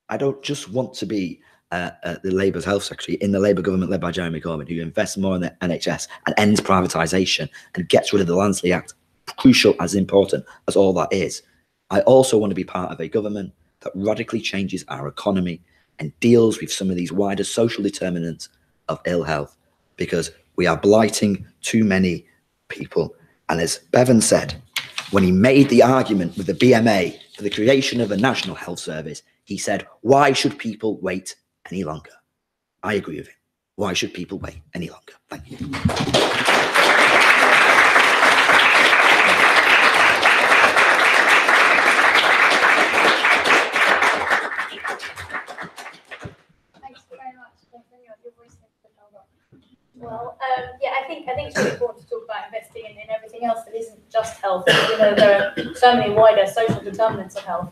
I don't just want to be the Labour's health secretary in the Labour government led by Jeremy Corbyn, who invests more in the NHS and ends privatisation and gets rid of the Lancet Act, crucial as important as all that is. I also want to be part of a government that radically changes our economy and deals with some of these wider social determinants of ill health, because we are blighting too many people. And as Bevin said, when he made the argument with the BMA for the creation of a National Health Service, He said, "Why should people wait any longer?" I agree with him. Why should people wait any longer? Thank you. Well, yeah, I think it's really important to talk about investing in everything else that isn't just health. You know, there are so many wider social determinants of health.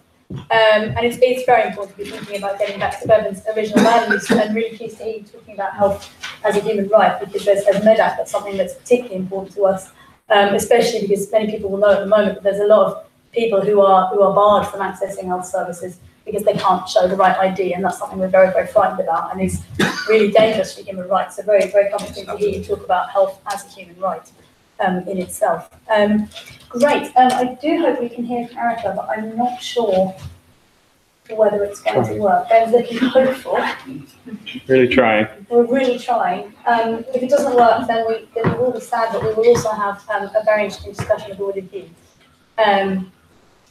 And it's very important to be thinking about getting back to Bevin's original values, and really pleased to hear you talking about health as a human right, because as MEDAC, that's something that's particularly important to us, especially because many people will know at the moment that there's a lot of people who are barred from accessing health services because they can't show the right ID, and that's something we're very, very frightened about, and is really dangerous for human rights. So very, very comforting to hear you talk about health as a human right in itself. Great. I do hope we can hear from Erika, but I'm not sure whether it's going to work. Ben's looking hopeful. Really trying. We're really trying. If it doesn't work, then we will be sad, but we will also have a very interesting discussion with all of you. And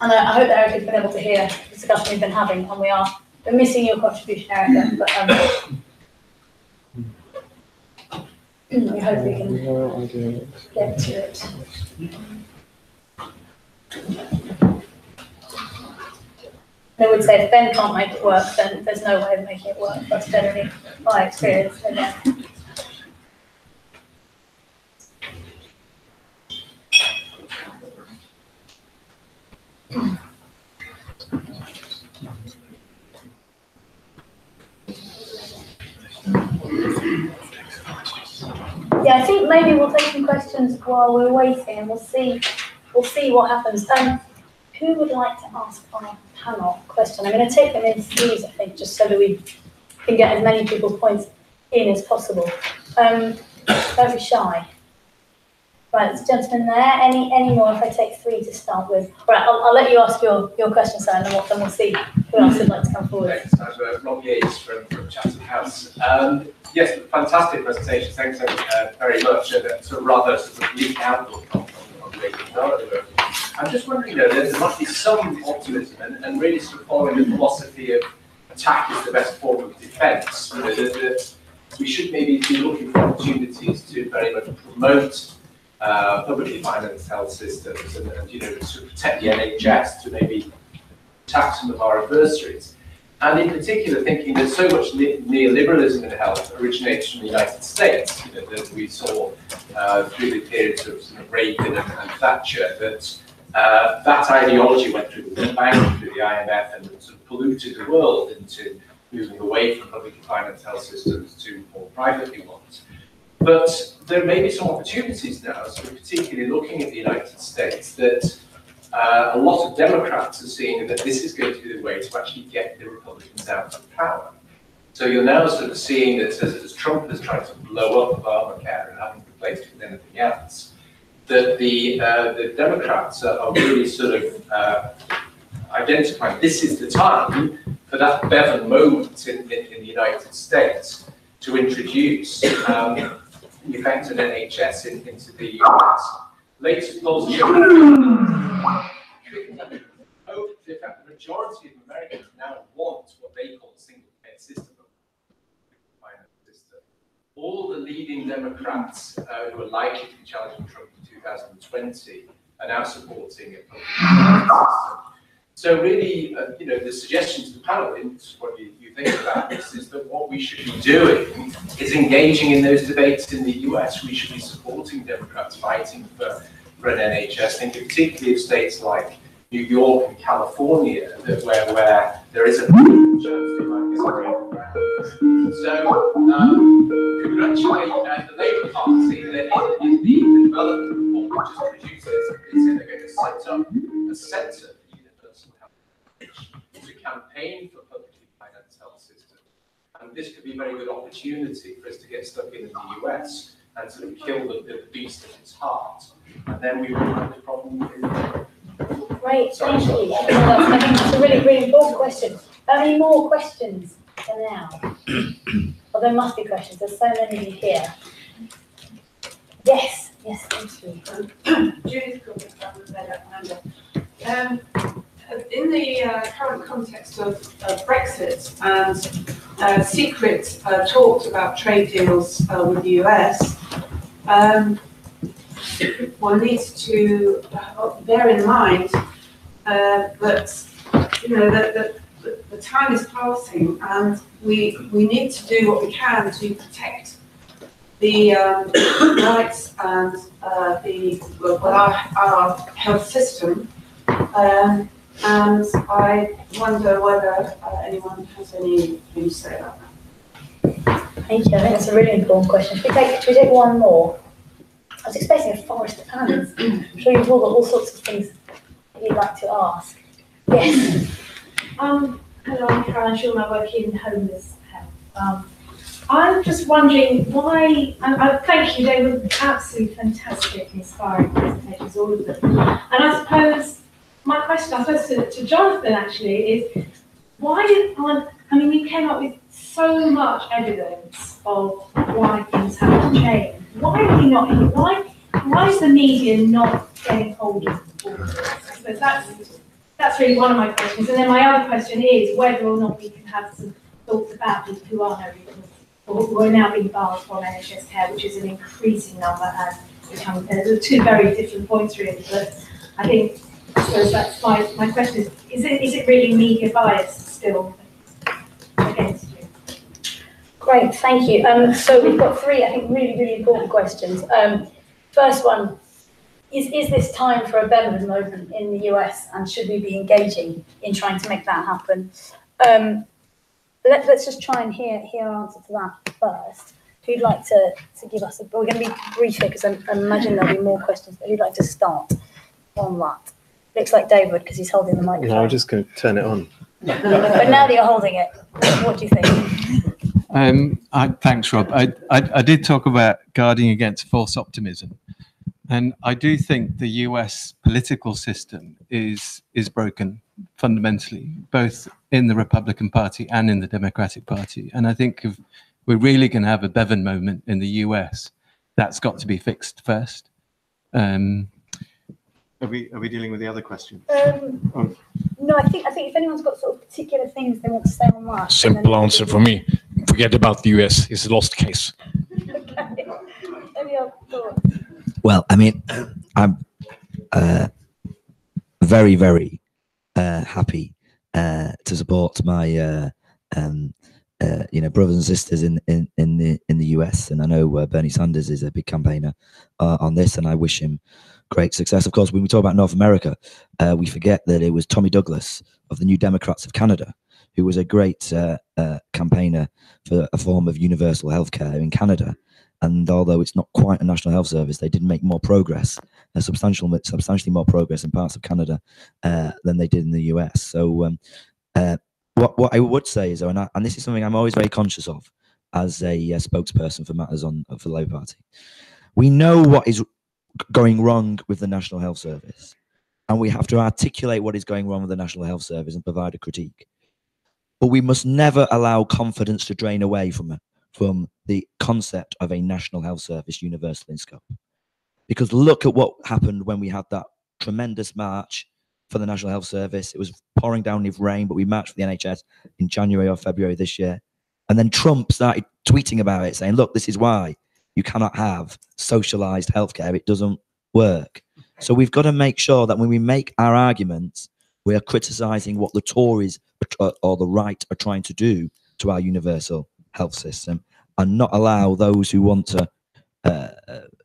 I hope that Erika's been able to hear the discussion we've been having, and we're missing your contribution, Erika, but we hope we can get to it. I would say if Ben can't make it work, then there's no way of making it work. That's generally my experience. Yeah, I think maybe we'll take some questions while we're waiting, and we'll see what happens. Who would like to ask our panel a question? I'm going to take them in threes, I think, just so that we can get as many people's points in as possible. Don't be shy. Right, there's a gentleman there. Any more if I take three to start with? All right, I'll let you ask your question, sir, and then we'll see who else would like to come forward. Thanks. I'm Rob Yates from Chatham House. Yes, fantastic presentation. Thanks very much. Sort of rather sort of bleak outlook on where you are at the moment. I'm just wondering, there must be some optimism and really sort of following the philosophy of attack is the best form of defence. We should maybe be looking for opportunities to very much promote publicly financed health systems and to protect the NHS, to maybe attack some of our adversaries. And in particular, thinking that so much neoliberalism in health originates from the United States, that we saw through the periods of Reagan and Thatcher, that ideology went through the World Bank, through the IMF, and sort of polluted the world into moving away from publicly financed health systems to more privately ones. But there may be some opportunities now, so we're particularly looking at the United States, that a lot of Democrats are seeing that this is going to be the way to actually get the Republicans out of power. So you're now sort of seeing that as Trump has tried to blow up Obamacare and having replaced it with anything else, that the Democrats are really sort of identifying this is the time for that Bevin moment in the United States to introduce the effective NHS into the US. Latest polls show that the majority of Americans now want what they call a single-payer system. All the leading Democrats who are likely to be challenging Trump in 2020 are now supporting a public system. So really, the suggestion to the panel, what you think about this, is that what we should be doing is engaging in those debates in the US. We should be supporting Democrats fighting for an NHS, thinking particularly of states like New York and California, where there is a so congratulate the Labour Party that in the development report which is produced, they're going to set up a centre for universal health to campaign for publicly financed health systems. And this could be a very good opportunity for us to get stuck in the US and sort of kill the beast at its heart. And then we won't have the problem in the Great, thank you. I think that's a really, really important question. Any more questions for now? Well, there must be questions. There's so many of you here. Yes, thank you. Judith Cook from in in the current context of Brexit and secret talks about trade deals with the US, one needs to bear in mind that the time is passing, and we need to do what we can to protect the rights and our health system. And I wonder whether anyone has anything to say about that. Thank you. I think that's a really important question. Should we take one more? I was expecting a forest of hands. I'm sure you've all got all sorts of things that you'd like to ask. Yes. Hello, I'm Caroline Schulman. I work in homeless health. I'm just wondering why, thank you, they were absolutely fantastic, inspiring presentations, all of them. And I suppose, my question, to Jonathan actually, is why you came up with so much evidence of why things have to change. Why are we not here? Why is the media not getting hold of all of this? I suppose that's really one of my questions. And then my other question is whether or not we can have some thoughts about people who are no recourse, or who are now being barred from NHS care, which is an increasing number and becoming. There are two very different points really, but I suppose that's my question is it really media bias still against you? Great, thank you. So we've got three, I think, really, really important questions. First one, is this time for a Bevin moment in the US, and should we be engaging in trying to make that happen? Let's just try and hear our answer to that first. Who'd like to give us we're going to be brief here because I imagine there'll be more questions, but who'd like to start on that? Looks like David, because he's holding the microphone. No, I'm just going to turn it on. But now that you're holding it, what do you think? Thanks, Rob. I did talk about guarding against false optimism. And I do think the US political system is broken fundamentally, both in the Republican Party and in the Democratic Party. And I think if we're really going to have a Bevin moment in the US, that's got to be fixed first. Are we dealing with the other question? No, I think if anyone's got sort of particular things they want to say on that. Simple answer for me. Forget about the US. It's a lost case. Okay. Any other thoughts? Well, I mean, I'm very, very happy to support my brothers and sisters in the US, and I know Bernie Sanders is a big campaigner on this, and I wish him great success. Of course, when we talk about North America, we forget that it was Tommy Douglas of the New Democrats of Canada who was a great campaigner for a form of universal healthcare in Canada. And although it's not quite a national health service, they did make more progress, substantially more progress in parts of Canada than they did in the US. So what I would say is, and this is something I'm always very conscious of as a spokesperson for matters for the Labour Party, we know what is going wrong with the National Health Service, and we have to articulate what is going wrong with the National Health Service and provide a critique. But we must never allow confidence to drain away from the concept of a National Health Service universal in scope. Because look at what happened when we had that tremendous march for the National Health Service. It was pouring down with rain, but we marched for the NHS in January or February this year. And then Trump started tweeting about it, saying, look, this is why you cannot have socialized healthcare. It doesn't work. So we've got to make sure that when we make our arguments, we are criticizing what the Tories or the right are trying to do to our universal health system, and not allow those who want to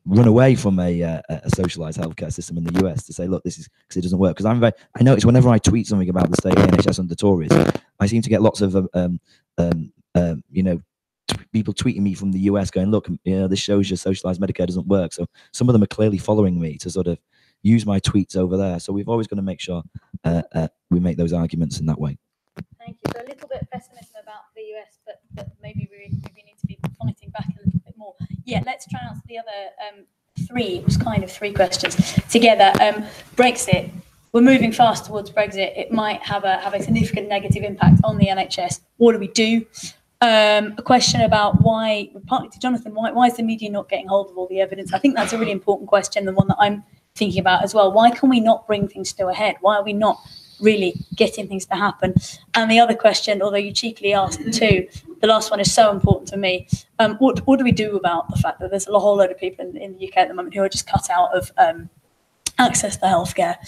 run away from a socialized healthcare system in the US to say, look, this is because it doesn't work. Because I notice whenever I tweet something about the state of the NHS under Tories, I seem to get lots of people tweeting me from the US going, look, this shows you socialized Medicare doesn't work. So some of them are clearly following me to sort of use my tweets over there. So we've always got to make sure we make those arguments in that way. Thank you. So a little bit pessimism about the US, but maybe we need to be fighting back a little bit more. Yeah, let's try and answer the other three. It was kind of three questions together. Brexit. We're moving fast towards Brexit. It might have a significant negative impact on the NHS. What do we do? A question about why, partly to Jonathan, why is the media not getting hold of all the evidence? I think that's a really important question, the one that I'm thinking about as well. Why can we not bring things to a head? Why are we not really getting things to happen. And the other question, although you cheekily asked too, the last one is so important to me. What do we do about the fact that there's a whole load of people in the UK at the moment who are just cut out of access to healthcare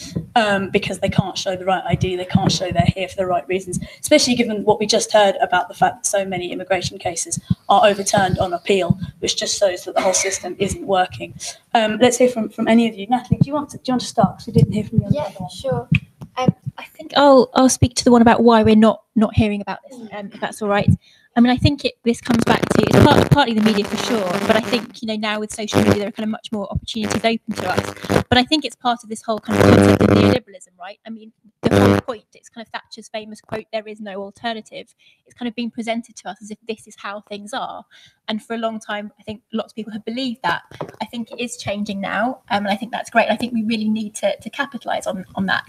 because they can't show the right ID, they can't show they're here for the right reasons, especially given what we just heard about the fact that so many immigration cases are overturned on appeal, which just shows that the whole system isn't working. Let's hear from any of you. Natalie, do you want to start? Because we didn't hear from you. Yeah, sure. I think I'll speak to the one about why we're not hearing about this, if that's all right. I mean, I think this comes back to, it's partly the media for sure, but I think, now with social media, there are kind of much more opportunities open to us. But I think it's part of this whole kind of concept of neoliberalism, right? I mean, the whole point, it's kind of Thatcher's famous quote, "There is no alternative." It's kind of being presented to us as if this is how things are. And for a long time, I think lots of people have believed that. I think it is changing now, and I think that's great. I think we really need to capitalise on that.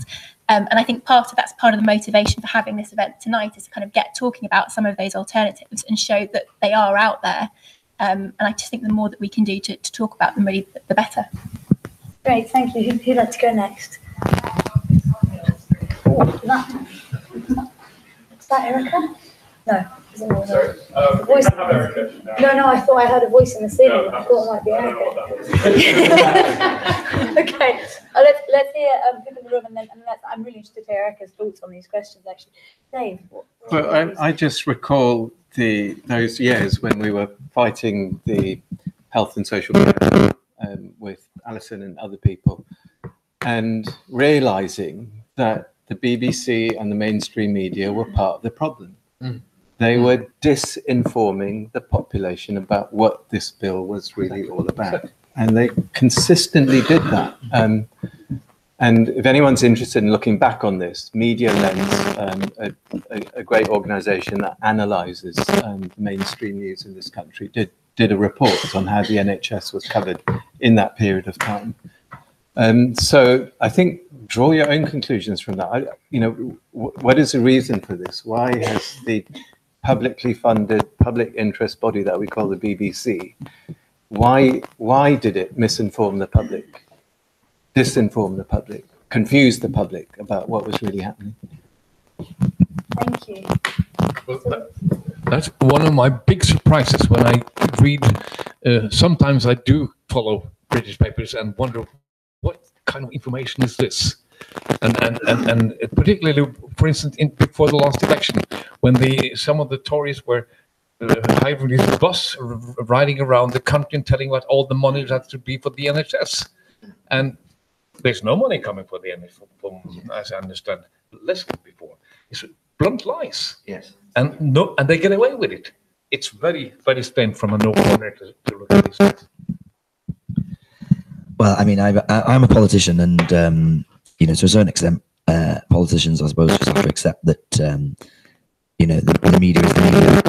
And I think that's part of the motivation for having this event tonight, is to kind of get talking about some of those alternatives and show that they are out there. And I just think the more that we can do to talk about them, really, the better. Great, thank you. Who'd like to go next? Is that Erika? No. Sorry. Voice. Erika. No, I thought I heard a voice in the ceiling. I thought it might be Erika. Okay, let's hear people in the room, and then I'm really interested to hear Erika's thoughts on these questions, actually. Dave? Well, I just recall those years when we were fighting the health and social care with Alison and other people, and realising that the BBC and the mainstream media were part of the problem. They were disinforming the population about what this bill was really all about. And they consistently did that. And if anyone's interested in looking back on this, Media Lens, a great organisation that analyses mainstream news in this country, did a report on how the NHS was covered in that period of time. So I think draw your own conclusions from that. What is the reason for this? Why has the publicly funded public interest body that we call the BBC, why did it misinform the public, disinform the public, confuse the public about what was really happening? Thank you. Well, that's one of my big surprises when I read. Sometimes I do follow British papers and wonder what kind of information is this. And particularly, for instance, before the last election, when some of the Tories were hiring this bus riding around the country and telling what all the money that should be for the NHS, and there's no money coming for the NHS, as I understand, less than before. It's blunt lies. Yes. And they get away with it. It's very, very strange from a Norwegian to look at these things. Well, I mean, I'm a politician, and to a certain extent, politicians, I suppose, just have to accept that the media is the media.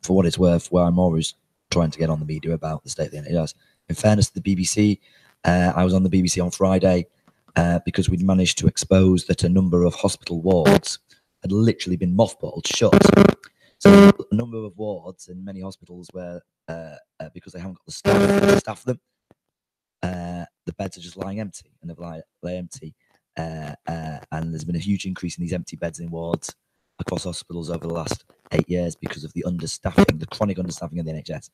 For what it's worth, I'm always trying to get on the media about the state of the NHS. In fairness to the BBC, I was on the BBC on Friday because we'd managed to expose that a number of hospital wards had literally been mothballed, shut. So a number of wards in many hospitals where, because they haven't got the staff to staff them, the beds are just lying empty, and they've lay empty. And there's been a huge increase in these empty beds in wards across hospitals over the last 8 years because of the understaffing, the chronic understaffing of the NHS.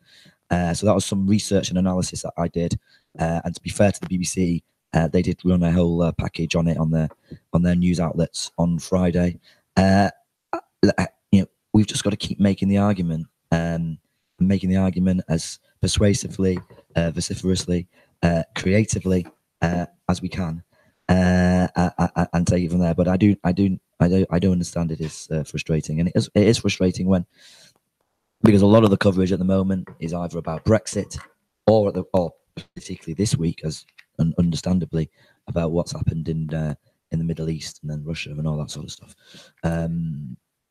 So that was some research and analysis that I did. And to be fair to the BBC, they did run a whole package on it on their news outlets on Friday. We've just got to keep making the argument, as persuasively, vociferously, creatively as we can, and take it from there. But I do understand it is frustrating, and it is frustrating because a lot of the coverage at the moment is either about Brexit or particularly this week, as understandably, about what's happened in the Middle East and then Russia and all that sort of stuff.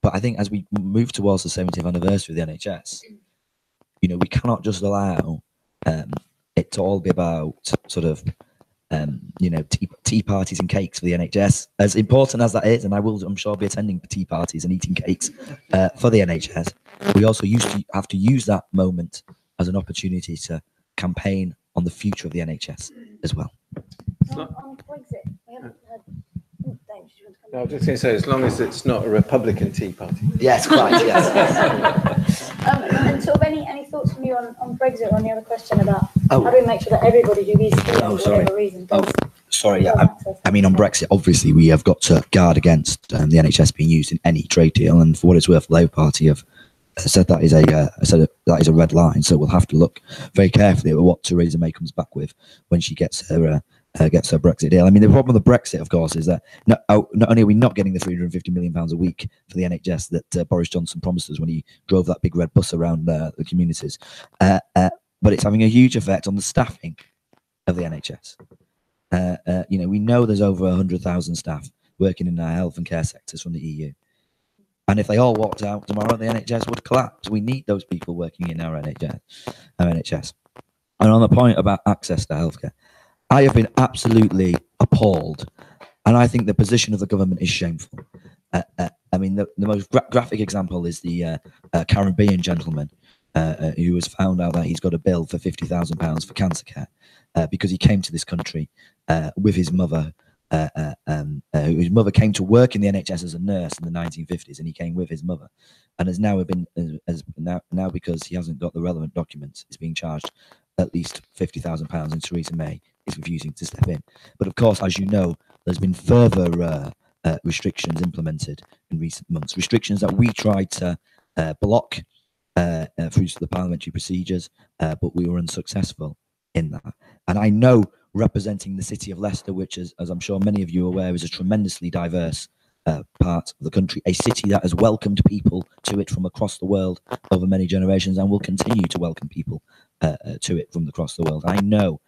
But I think as we move towards the 70th anniversary of the NHS, we cannot just allow it to all be about sort of tea parties and cakes for the NHS, as important as that is, and I'm sure I'll be attending tea parties and eating cakes for the NHS. We also have to use that moment as an opportunity to campaign on the future of the NHS as well. On Brexit, we haven't heard. Dave, do you want to come No, I was just going to say, as long as it's not a Republican Tea Party. Yes, quite, yes. And sort of any thoughts from you on Brexit or any other question about how do we make sure that everybody who is here for whatever reason does? Sorry, yeah. I mean, on Brexit, obviously, we have got to guard against the NHS being used in any trade deal. And for what it's worth, the Labour Party have said that is a red line. So we'll have to look very carefully at what Theresa May comes back with when she gets her Brexit deal. I mean, the problem with the Brexit, of course, is that not only are we not getting the £350 million a week for the NHS that Boris Johnson promised us when he drove that big red bus around the communities, but it's having a huge effect on the staffing of the NHS. We know there's over 100,000 staff working in our health and care sectors from the EU. And if they all walked out tomorrow, the NHS would collapse. We need those people working in our NHS. And on the point about access to healthcare, I have been absolutely appalled. And I think the position of the government is shameful. I mean, the most graphic example is the Caribbean gentleman who has found out that he's got a bill for £50,000 for cancer care because he came to this country with his mother. His mother came to work in the NHS as a nurse in the 1950s, and he came with his mother, and has now now because he hasn't got the relevant documents, is being charged at least £50,000, and Theresa May is refusing to step in. But of course, as you know, there's been further restrictions implemented in recent months, restrictions that we tried to block through the parliamentary procedures, but we were unsuccessful in that. And I know, representing the city of Leicester, which is, as I'm sure many of you are aware, is a tremendously diverse part of the country, a city that has welcomed people to it from across the world over many generations and will continue to welcome people to it from across the world. I know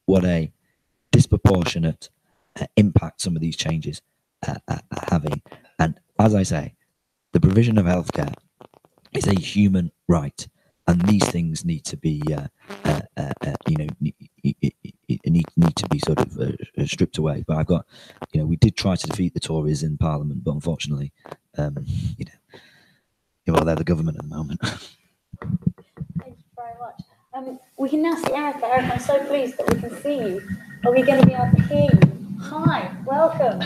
what a disproportionate impact some of these changes are having. And as I say, the provision of healthcare is a human right. And these things need to be, need to be sort of stripped away. But I've got, we did try to defeat the Tories in Parliament, but unfortunately, they're the government at the moment. Thank you very much. We can now see Erika. Erika, I'm so pleased that we can see you. Are we going to be able to hear you? Hi, welcome.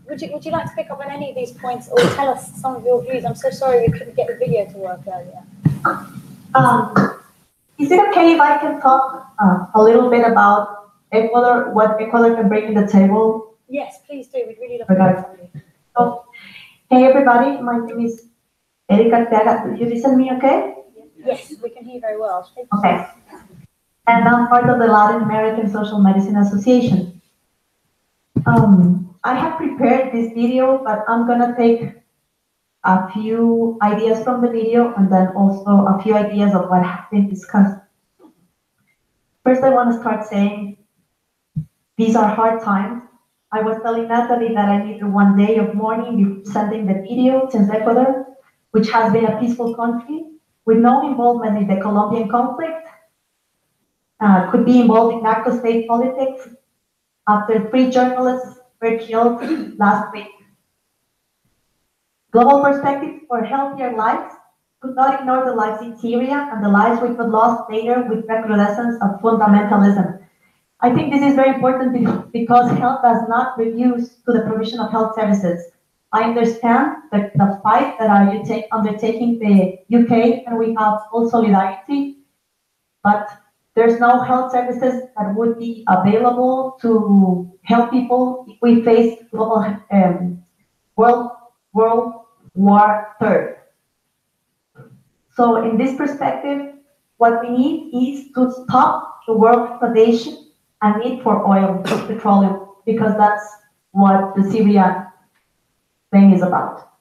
Would you like to pick up on any of these points or tell us some of your views? I'm so sorry we couldn't get the video to work earlier. Is it okay if I can talk a little bit about Ecuador, what Ecuador can bring to the table? Yes, please do. We'd really love to hear from you. So, hey everybody, my name is Erika Arteaga. Do you listen to me okay? Yes, we can hear you very well. Okay. And I'm part of the Latin American Social Medicine Association. I have prepared this video, but I'm gonna take a few ideas from the video and then also a few ideas of what has been discussed. First, I want to start saying these are hard times. I was telling Natalie that I needed one day of mourning before sending the video since Ecuador, which has been a peaceful country with no involvement in the Colombian conflict, could be involved in narco-state politics after 3 journalists were killed last week. Global perspective for healthier lives could not ignore the lives in Syria and the lives we could lost later with recrudescence of fundamentalism. I think this is very important because health does not reduce to the provision of health services. I understand the fight that are undertaking the UK, and we have full solidarity, but there's no health services that would be available to help people if we face global World War III. So in this perspective, what we need is to stop the world exploitation and need for oil, petroleum, because that's what the Syria thing is about.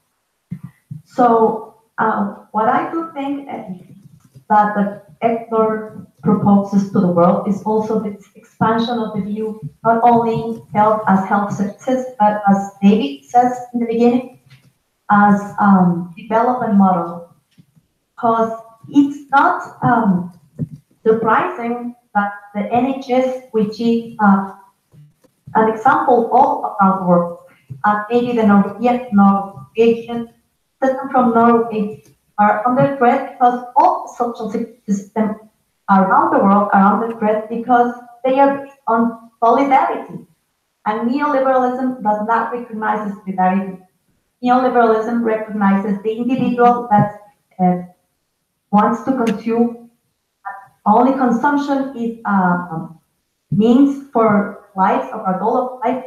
So what I do think that the Ecuador proposes to the world is also the expansion of the view, not only health as health services, but as David says in the beginning, as development model. Because it's not surprising that the NHS, which is an example all around the world, maybe the Norwegian system from Norway are under threat because all social systems around the world are under threat because they are based on solidarity. And neoliberalism does not recognize solidarity. Neoliberalism recognizes the individual that wants to consume. Only consumption is a means for life, or a goal of life.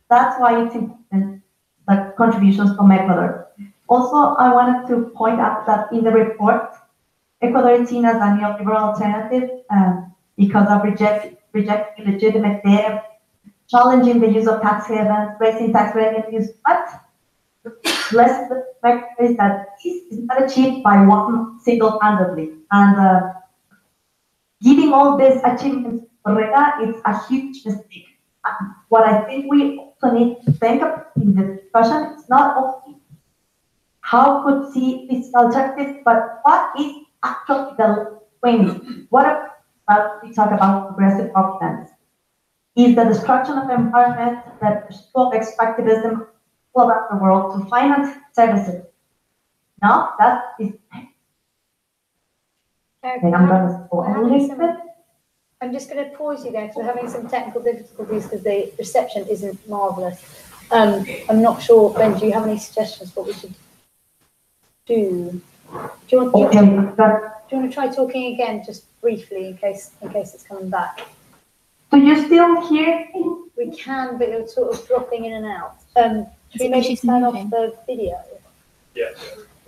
That's why it's important, the contributions from Ecuador. Also, I wanted to point out that in the report, Ecuador is seen as a neoliberal alternative because of rejecting legitimate debt, challenging the use of tax havens, raising tax revenues, but less the fact is that this is not achieved by one single-handedly. And giving all these achievements to Erika is a huge mistake. What I think we also need to think of in the discussion is not only how could see this alternative, but what is actually the win. What about we talk about progressive governance? Is the destruction of the environment, the pursuit of extractivism all around the world to finance services? No, that is. And I'm going to go a little bit. I'm just going to pause you there because we're having some technical difficulties because the reception isn't marvellous. I'm not sure, Ben, do you have any suggestions for what we should do? Do you want to try talking again, just briefly, in case it's coming back? Do you still hear me? We can, but it's sort of dropping in and out. Should we maybe turn off the video? Yeah.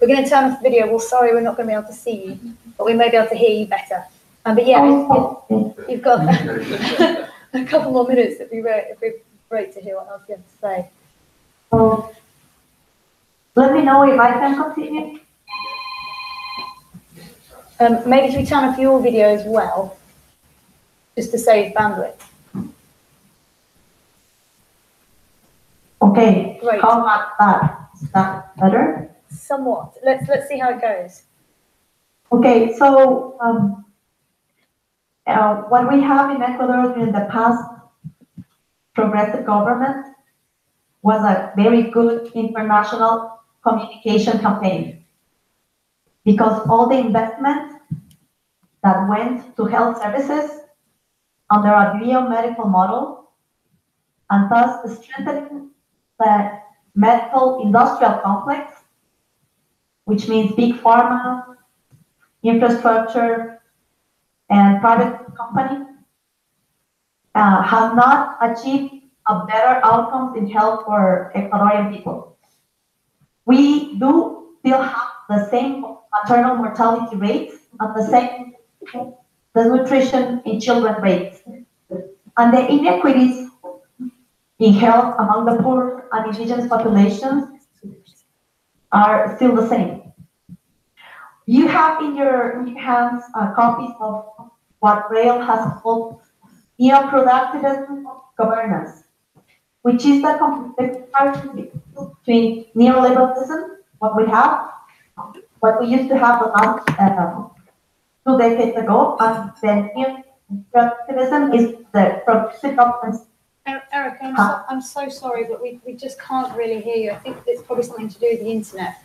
We're going to turn off the video. Well, sorry, we're not going to be able to see you, but we may be able to hear you better. But yeah, if you've got a couple more minutes, it'd be great to hear what else you have to say. Let me know if I can continue. Maybe if we turn off your video as well, just to save bandwidth. Okay. Great. How about that? Is that better? Somewhat. Let's see how it goes. Okay, so what we have in Ecuador in the past progressive government was a very good international communication campaign, because all the investment that went to health services under a biomedical model, and thus strengthening the medical industrial complex, which means big pharma, infrastructure, and private company, have not achieved a better outcomes in health for Ecuadorian people. We do still have the same maternal mortality rates and the same nutrition in children rates. And the inequities in health among the poor and indigenous populations are still the same. You have in your hands copies of what Rail has called neoproductivism governance, which is the comparison between neoliberalism, what we used to have the last 2 decades ago, and then neoproductivism is the progressive governance. Erika, I'm so sorry, but we just can't really hear you. I think it's probably something to do with the internet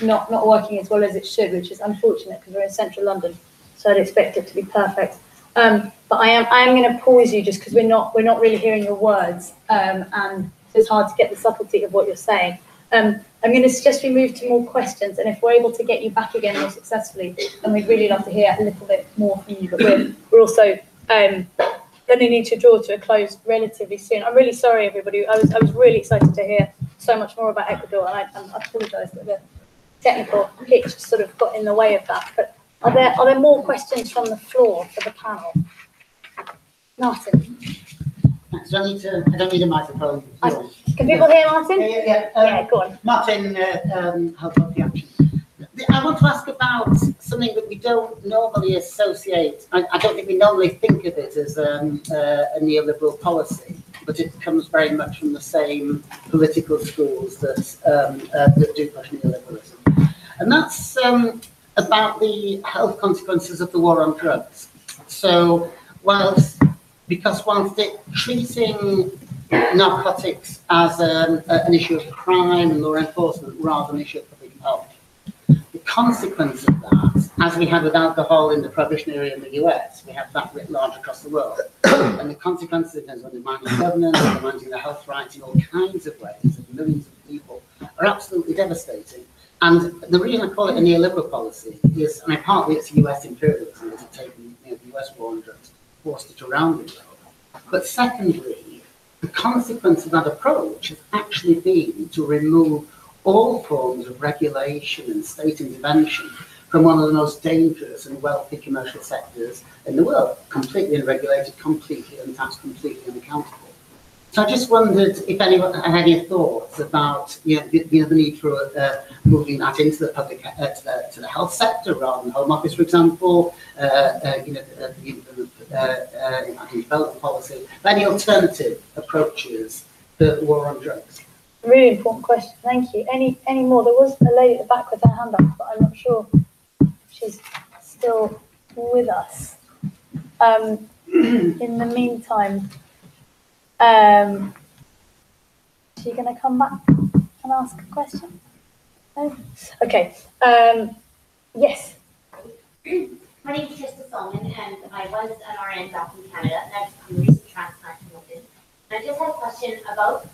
not working as well as it should, which is unfortunate because we're in central London, so I'd expect it to be perfect. But I am going to pause you just because we're not really hearing your words, and it's hard to get the subtlety of what you're saying. I'm going to suggest we move to more questions, and if we're able to get you back again more successfully, then we'd really love to hear a little bit more from you. But we're also going to need to draw to a close relatively soon. I'm really sorry, everybody. I was really excited to hear so much more about Ecuador, and I apologise that the technical pitch sort of got in the way of that. But are there more questions from the floor for the panel? Martin. Thanks. I don't need a microphone. Can people hear Martin? Yeah, go on. Martin, help up the action. I want to ask about something that we don't normally associate. I don't think we normally think of it as a neoliberal policy, but it comes very much from the same political schools that do push neoliberalism. And that's about the health consequences of the war on drugs. So whilst it treating narcotics as an issue of crime and law enforcement rather than an issue of public health, the consequence of that, as we had with alcohol in the prohibition area in the US, we have that writ large across the world, and the consequences in terms of undermining governance, undermining their health rights in all kinds of ways of millions of people are absolutely devastating. And the reason I call it a neoliberal policy is, I mean, partly it's US imperialism that has taken the US war on drugs, forced it around the world. But secondly, the consequence of that approach has actually been to remove all forms of regulation and state intervention from one of the most dangerous and wealthy commercial sectors in the world, completely unregulated, completely untaxed, completely unaccountable. So I just wondered if anyone had any thoughts about the need for moving that into the public to the health sector rather than Home Office, for example, in development policy, any alternative approaches to the war on drugs. Really important question. Thank you. Any more? There was a lady at the back with her hand up, but I'm not sure if she's still with us. In the meantime, is she going to come back and ask a question? No? Okay. Yes. My name is Trista Solomon, and I was an RN back in Canada, and I'm a recent transplant from Westin. And I just had a question about,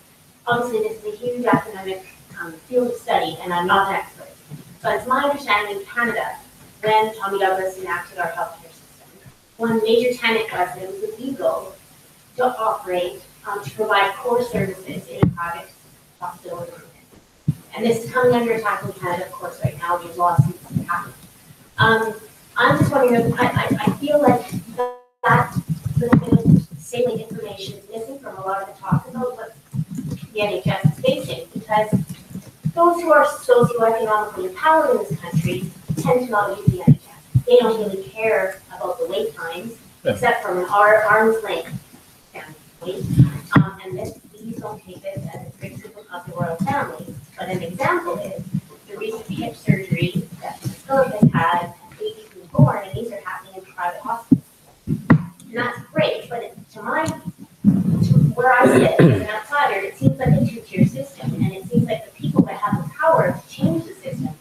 obviously this is a huge academic field of study, and I'm not an expert. But it's my understanding in Canada, when Tommy Douglas enacted our healthcare system, one major tenet was that it was illegal to operate, to provide core services in a private hospital environment. And this is coming under attack in Canada, of course, right now. There's lawsuits happening. I'm just wondering, I feel like that little bit of salient information is missing from a lot of the talk about what the NHS is facing, because those who are socioeconomically empowered in this country tend to not use the NHS. They don't really care about the wait times, except from an arm's length standpoint. And these don't take this as a great super of the royal family. But an example is the recent hip surgery that Philip has had, babies being born, and these are happening in private hospitals. And that's great, but to where I sit as an outsider, it seems like a two-tier system, and it seems like the people that have the power to change the system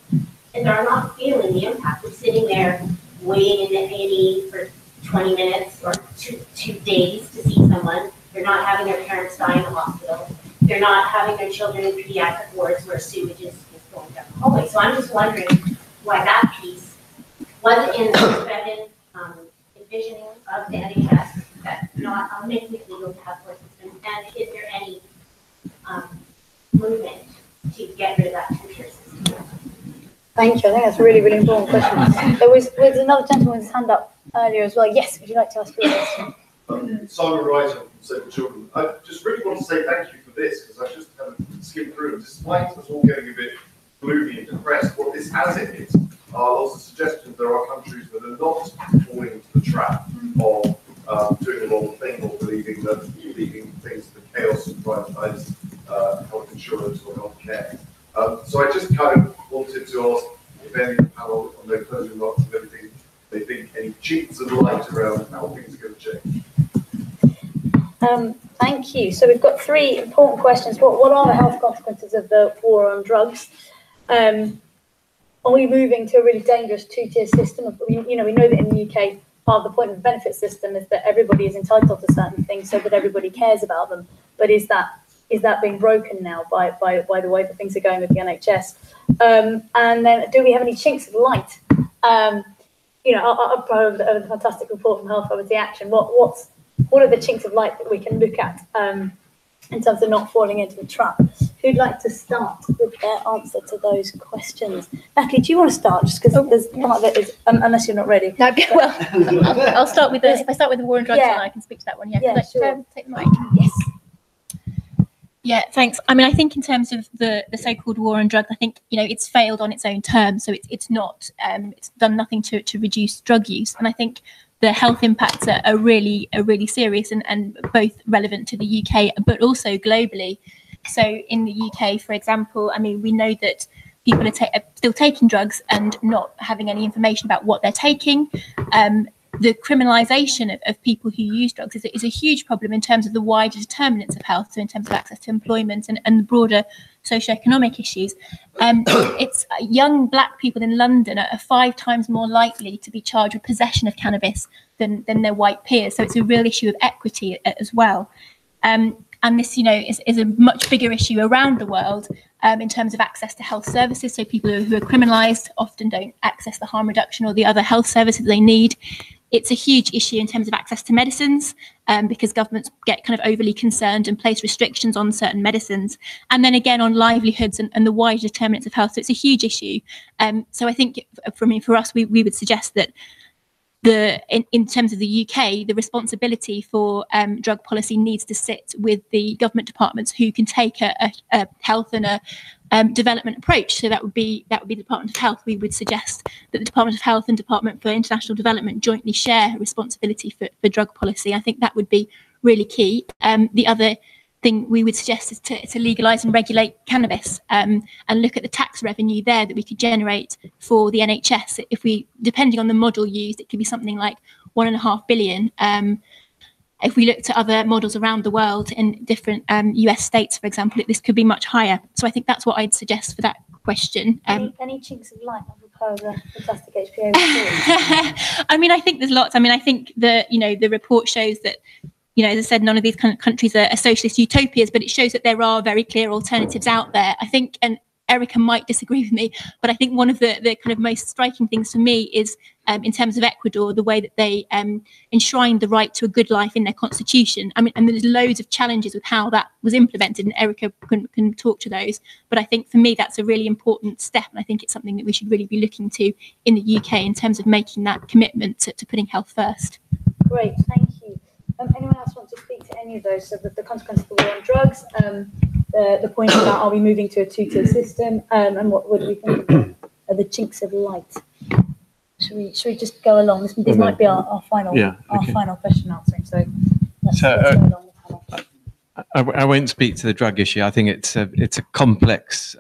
and are not feeling the impact of sitting there waiting in the A&E for 20 minutes or two days to see someone. They're not having their parents die in the hospital. They're not having their children in pediatric wards where sewage is going down the hallway. So I'm just wondering why that piece wasn't in the suspended envisioning of the NHS, that not making it legal to have court systems, and is there any movement to get rid of that two-tier system? Thank you. I think that's a really, really important question. There was another gentleman with his hand up earlier as well. Yes, would you like to ask your question? Simon Wright from Save the Children. I just really want to say thank you for this, because I just kind of skimmed through, and despite us all getting a bit gloomy and depressed, what this has in it are lots of suggestions there are countries that are not falling into the trap of doing the wrong thing or believing leaving things to chaos and privatized health insurance or health care. So I just kind of wanted to ask if any of the panel, on their closing remarks and everything, they think any cheats and light around how things are going to change. Thank you. So we've got three important questions. What are the health consequences of the war on drugs? Are we moving to a really dangerous two-tier system? We know that in the UK, part of the point of the benefit system is that everybody is entitled to certain things so that everybody cares about them. But is that being broken now by the way that things are going with the NHS? And then, do we have any chinks of light? I'm proud of the fantastic report from Health Poverty Action. What are the chinks of light that we can look at in terms of not falling into the trap? Who'd like to start with their answer to those questions? Natalie, do you want to start? Just because there's part of it is, unless you're not ready. No, well, I'll start with if I start with the war on drugs, then I can speak to that one. Yeah, sure. Take the mic. Yes. Yeah, thanks. I mean, I think in terms of the so-called war on drugs, I think it's failed on its own terms, so it's not it's done nothing to reduce drug use, and I think the health impacts are really serious and both relevant to the UK but also globally. So in the UK, for example, I mean, we know that people are still taking drugs and not having any information about what they're taking. The criminalisation of people who use drugs is a huge problem in terms of the wider determinants of health, so in terms of access to employment and the broader socioeconomic issues. It's young black people in London are 5 times more likely to be charged with possession of cannabis than their white peers. So it's a real issue of equity as well. And this, is a much bigger issue around the world in terms of access to health services. So people who are criminalised often don't access the harm reduction or the other health services they need. It's a huge issue in terms of access to medicines because governments get kind of overly concerned and place restrictions on certain medicines. And then again on livelihoods and the wider determinants of health. So it's a huge issue. So I think for us, we would suggest that in terms of the UK, the responsibility for drug policy needs to sit with the government departments who can take a health and a development approach. So that would be the Department of Health. We would suggest that the Department of Health and Department for International Development jointly share responsibility for drug policy. I think that would be really key. The other thing we would suggest is to legalise and regulate cannabis and look at the tax revenue there that we could generate for the NHS. If we, depending on the model used, it could be something like 1.5 billion. If we looked at other models around the world in different US states, for example, this could be much higher. So I think that's what I'd suggest for that question. Any chinks of light on the fantastic HPA report? I mean, I think there's lots. I mean, I think the report shows that, as I said, none of these kind of countries are socialist utopias, but it shows that there are very clear alternatives out there. I think, and Erika might disagree with me, but I think one of the kind of most striking things for me is in terms of Ecuador, the way that they enshrined the right to a good life in their constitution. I mean, and there's loads of challenges with how that was implemented, and Erika can talk to those. But I think for me, that's a really important step. And I think it's something that we should really be looking to in the UK in terms of making that commitment to putting health first. Great, thank you. Anyone else want to speak to any of those? So the consequences of the war on drugs, the point about are we moving to a two-tier system, and what do we think of the chinks of light? Should we just go along? This might be our final final question answering. So let's go along. I won't speak to the drug issue. I think it's a complex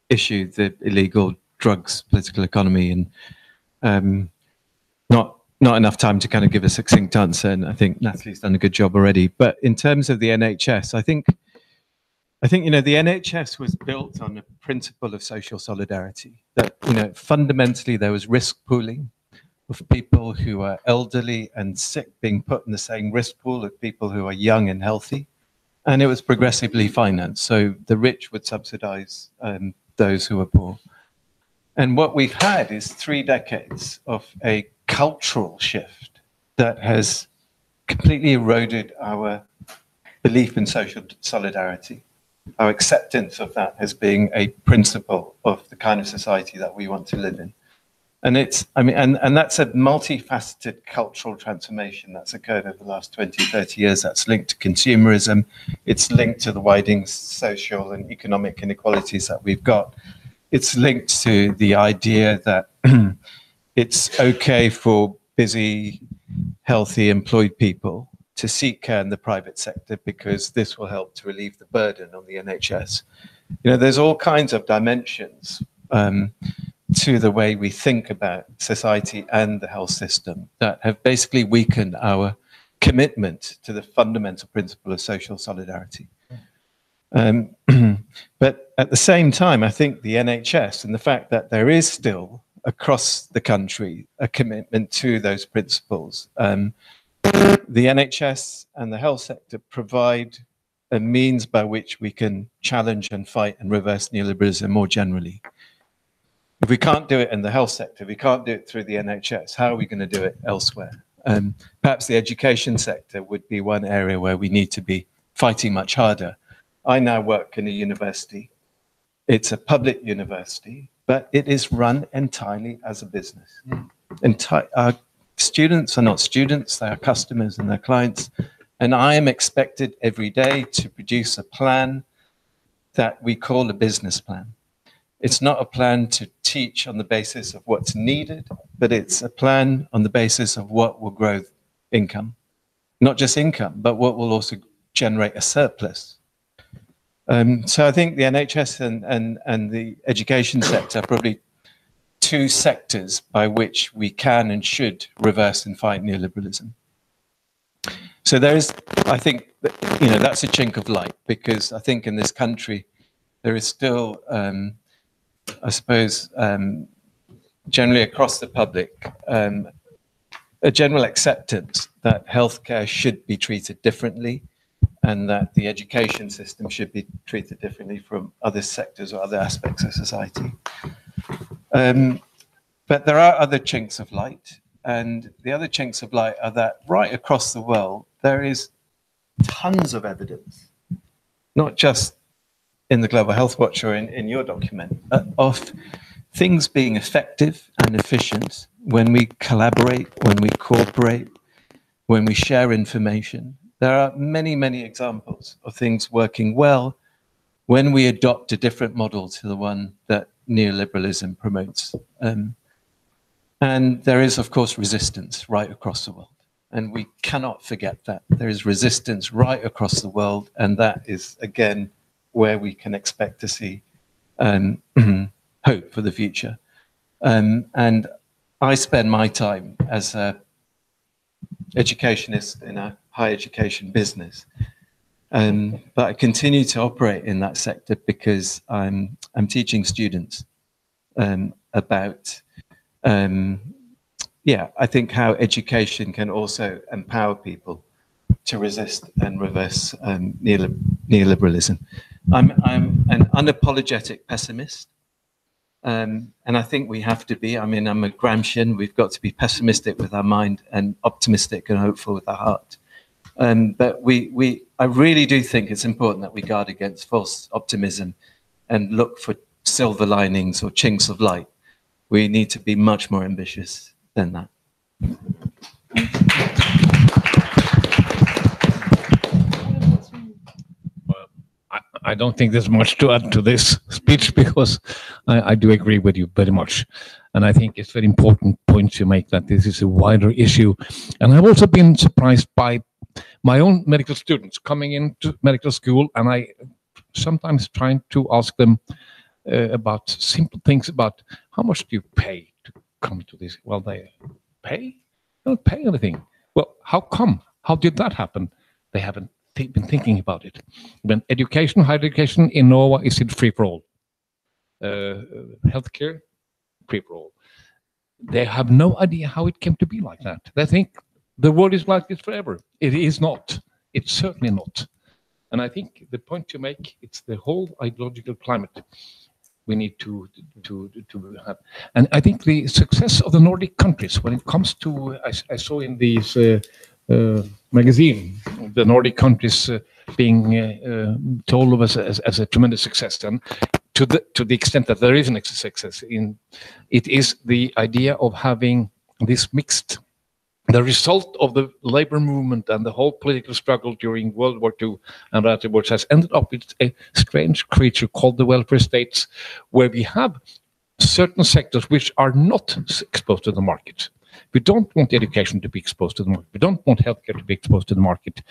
issue, the illegal drugs political economy, and not enough time to kind of give a succinct answer, and I think Natalie's done a good job already. But in terms of the NHS, I think the NHS was built on a principle of social solidarity. That fundamentally there was risk pooling of people who are elderly and sick being put in the same risk pool of people who are young and healthy, and it was progressively financed. So the rich would subsidise those who are poor. And what we've had is 3 decades of a cultural shift that has completely eroded our belief in social solidarity, our acceptance of that as being a principle of the kind of society that we want to live in. And and that's a multifaceted cultural transformation that's occurred over the last 20, 30 years. That's linked to consumerism. It's linked to the widening social and economic inequalities that we've got. It's linked to the idea that it's okay for busy, healthy, employed people to seek care in the private sector because this will help to relieve the burden on the NHS. There's all kinds of dimensions to the way we think about society and the health system that have basically weakened our commitment to the fundamental principle of social solidarity. But at the same time, I think the NHS and the fact that there is still across the country a commitment to those principles. The NHS and the health sector provide a means by which we can challenge and fight and reverse neoliberalism more generally. If we can't do it in the health sector, we can't do it through the NHS, how are we going to do it elsewhere? Perhaps the education sector would be one area where we need to be fighting much harder. I now work in a university. It's a public university, but it is run entirely as a business. Our students are not students, they are customers and their clients. And I am expected every day to produce a plan that we call a business plan. It's not a plan to teach on the basis of what's needed, but it's a plan on the basis of what will grow income. Not just income, but what will also generate a surplus. So I think the NHS and the education sector are probably 2 sectors by which we can and should reverse and fight neoliberalism. So there is, I think, that's a chink of light, because I think in this country there is still, I suppose, generally across the public, a general acceptance that healthcare should be treated differently, and that the education system should be treated differently from other sectors or other aspects of society. But there are other chinks of light, and the other chinks of light are that right across the world, there is tons of evidence, not just in the Global Health Watch or in your document, of things being effective and efficient when we collaborate, when we cooperate, when we share information. There are many, many examples of things working well when we adopt a different model to the one that neoliberalism promotes. And there is, of course, resistance right across the world. And we cannot forget that. There is resistance right across the world. And that is, again, where we can expect to see hope for the future. And I spend my time as an educationist in a higher education business. But I continue to operate in that sector because I'm teaching students about, I think how education can also empower people to resist and reverse neoliberalism. I'm an unapologetic pessimist. And I think we have to be. I mean, I'm a Gramscian. We've got to be pessimistic with our mind and optimistic and hopeful with our heart. But I really do think it's important that we guard against false optimism and look for silver linings or chinks of light. We need to be much more ambitious than that. I don't think there's much to add to this speech because I do agree with you very much. And I think it's a very important point to make that this is a wider issue. And I've also been surprised by my own medical students coming into medical school, and I sometimes trying to ask them about simple things about how much do you pay to come to this? Well, they pay? They don't pay anything. Well, how come? How did that happen? They haven't been thinking about it. When education, higher education in Norway is in free for all. Healthcare, free for all. They have no idea how it came to be like that. They think the world is like this forever. It is not. It's certainly not. And I think the point you make, it's the whole ideological climate we need to have. And I think the success of the Nordic countries, when it comes to, I saw in these magazine, the Nordic countries being told of as a tremendous success, and to the extent that there is an success in it, is the idea of having this mixed. The result of the labor movement and the whole political struggle during World War II and afterwards has ended up with a strange creature called the welfare states, where we have certain sectors which are not exposed to the market. We don't want education to be exposed to the market. We don't want healthcare to be exposed to the market.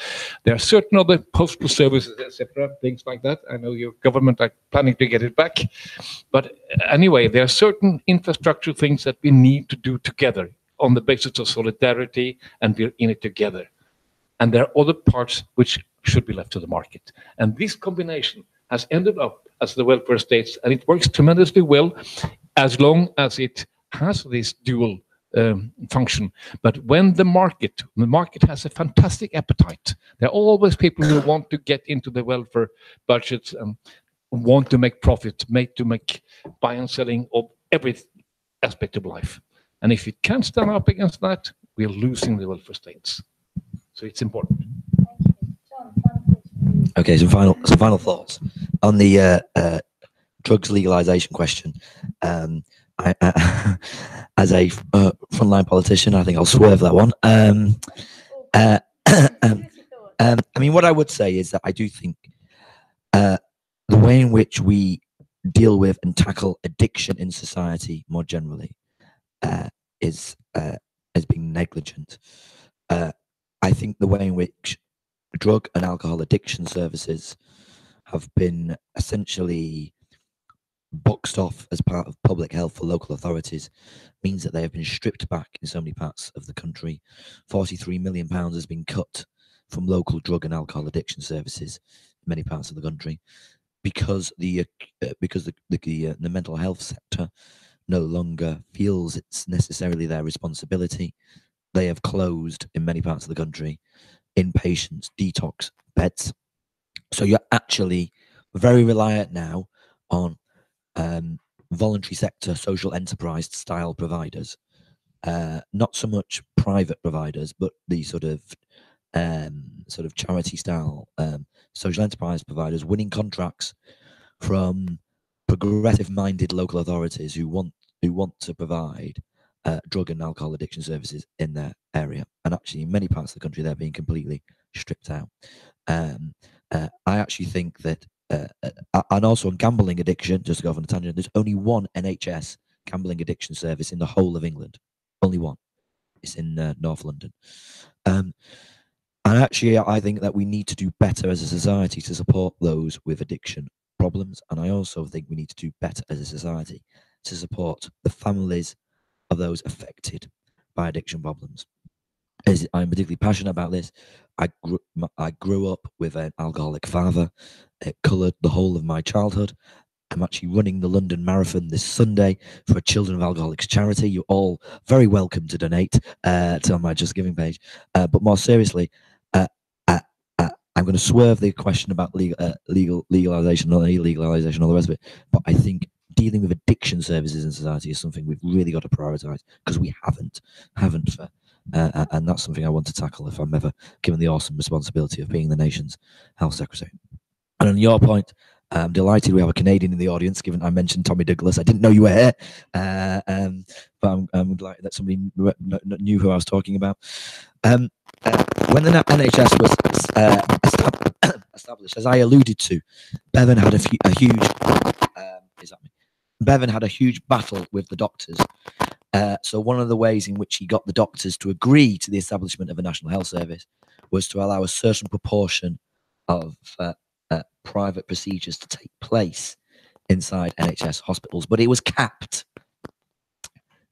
There are certain other postal services, etc., things like that. I know your government are planning to get it back. But anyway, there are certain infrastructure things that we need to do together on the basis of solidarity, and we're in it together. And there are other parts which should be left to the market. And this combination has ended up as the welfare states, and it works tremendously well as long as it has this dual function. But when the market has a fantastic appetite, there are always people who want to get into the welfare budgets and want to make profit, to make buying and selling of every aspect of life. And if we can't stand up against that, we're losing the welfare states. So it's important. Okay, some final thoughts on the drugs legalization question. I, as a frontline politician, I think I'll swerve that one. I mean, what I would say is that I do think the way in which we deal with and tackle addiction in society more generally is being negligent. I think the way in which drug and alcohol addiction services have been essentially boxed off as part of public health for local authorities means that they have been stripped back in so many parts of the country. £43 million has been cut from local drug and alcohol addiction services in many parts of the country because the mental health sector no longer feels it's necessarily their responsibility they have closed in many parts of the country inpatients detox beds. So you're actually very reliant now on voluntary sector social enterprise style providers, not so much private providers, but the sort of charity style social enterprise providers winning contracts from progressive minded local authorities who want to provide drug and alcohol addiction services in their area. And actually in many parts of the country they're being completely stripped out. I actually think that and also on gambling addiction, just to go off on a tangent, there's only one NHS gambling addiction service in the whole of England. Only one. It's in North London. And actually, I think that we need to do better as a society to support those with addiction problems. And I also think we need to do better as a society to support the families of those affected by addiction problems. As I'm particularly passionate about this. I grew up with an alcoholic father. It coloured the whole of my childhood. I'm actually running the London Marathon this Sunday for a Children of Alcoholics charity. You're all very welcome to donate to my Just Giving page. But more seriously, I'm going to swerve the question about legalization or illegalization, all the rest of it. But I think dealing with addiction services in society is something we've really got to prioritise, because we haven't for. And that's something I want to tackle if I'm ever given the awesome responsibility of being the nation's health secretary. And on your point, I'm delighted we have a Canadian in the audience, given I mentioned Tommy Douglas. I didn't know you were here, but I'm glad that somebody knew who I was talking about. When the NHS was established, as I alluded to, Bevin had Bevin had a huge battle with the doctors. So one of the ways in which he got the doctors to agree to the establishment of a National Health Service was to allow a certain proportion of private procedures to take place inside NHS hospitals, but it was capped.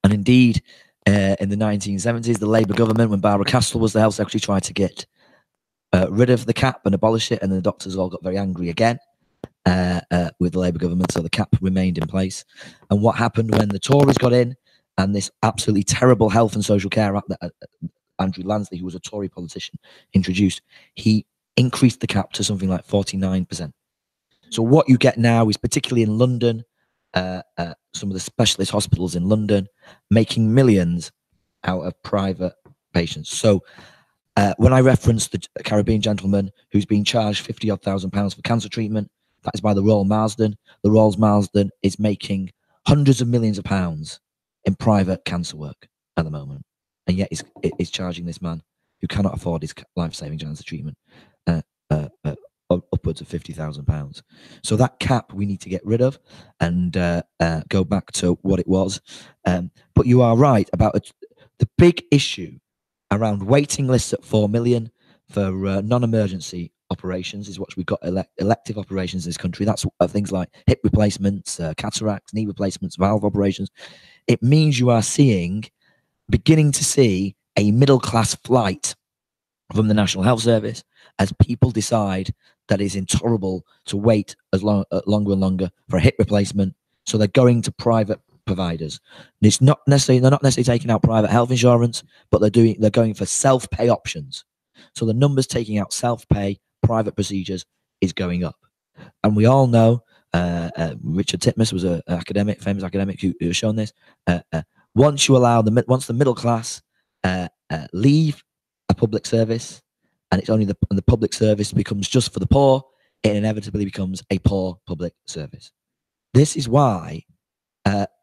And indeed, in the 1970s, the Labour government, when Barbara Castle was the Health Secretary, tried to get rid of the cap and abolish it, and the doctors all got very angry again with the Labour government, so the cap remained in place. And what happened when the Tories got in, and this absolutely terrible Health and Social Care Act that Andrew Lansley, who was a Tory politician, introduced, he increased the cap to something like 49%. So what you get now is, particularly in London, some of the specialist hospitals in London making millions out of private patients. So when I referenced the Caribbean gentleman who's been charged £50,000 for cancer treatment, that is by the Royal Marsden. The Royal Marsden is making hundreds of millions of pounds in private cancer work at the moment, and yet it's charging this man who cannot afford his life-saving cancer treatment upwards of £50,000. So that cap we need to get rid of and go back to what it was. But you are right about the big issue around waiting lists at 4 million for non-emergency operations is what we've got, elective operations in this country. That's things like hip replacements, cataracts, knee replacements, valve operations. It means you are beginning to see a middle-class flight from the National Health Service as people decide that it's intolerable to wait longer and longer for a hip replacement. So they're going to private providers. And it's not necessarily, they're not necessarily taking out private health insurance, but they're going for self-pay options. So the numbers taking out self-pay private procedures is going up. And we all know, Richard Titmuss was an academic, famous academic who has shown this. Once the middle class leave a public service, and it's only the public service becomes just for the poor, it inevitably becomes a poor public service. This is why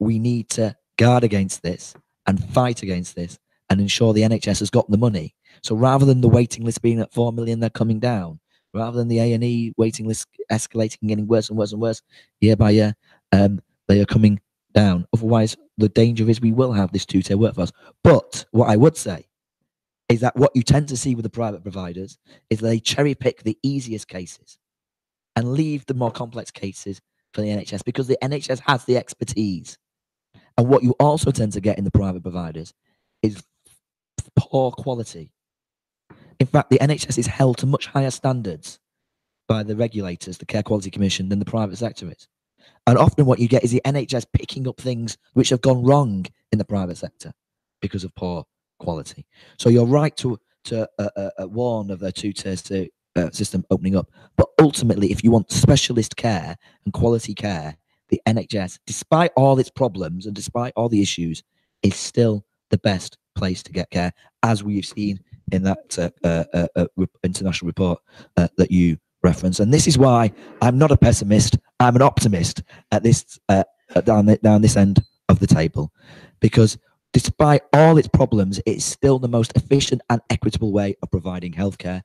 we need to guard against this and fight against this and ensure the NHS has got the money. So rather than the waiting list being at 4 million, they're coming down. Rather than the A&E waiting list escalating and getting worse and worse and worse year by year, they are coming down. Otherwise, the danger is we will have this two-tier workforce. But what I would say is that what you tend to see with the private providers is they cherry-pick the easiest cases and leave the more complex cases for the NHS, because the NHS has the expertise. And what you also tend to get in the private providers is poor quality. In fact, the NHS is held to much higher standards by the regulators, the Care Quality Commission, than the private sector is. And often what you get is the NHS picking up things which have gone wrong in the private sector because of poor quality. So you're right to warn of a two-tier system opening up, but ultimately, if you want specialist care and quality care, the NHS, despite all its problems and despite all the issues, is still the best place to get care, as we've seen in that international report that you reference. And this is why I'm not a pessimist, I'm an optimist at this down this end of the table, because despite all its problems, it's still the most efficient and equitable way of providing healthcare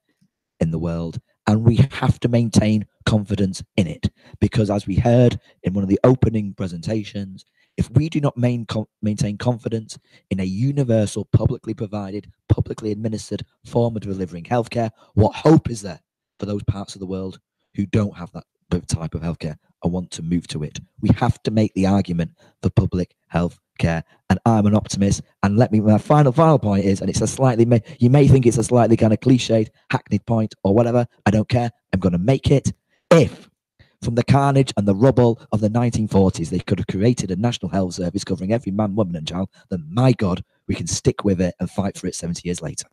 in the world. And we have to maintain confidence in it, because as we heard in one of the opening presentations, if we do not maintain confidence in a universal, publicly provided, publicly administered form of delivering healthcare, what hope is there for those parts of the world who don't have that type of healthcare and want to move to it? We have to make the argument for public health care, and I'm an optimist. And my final point is, and it's a slightly, you may think it's a slightly kind of cliched, hackneyed point or whatever, I don't care, I'm going to make it. If from the carnage and the rubble of the 1940s they could have created a national health service covering every man, woman and child, then my God, we can stick with it and fight for it 70 years later.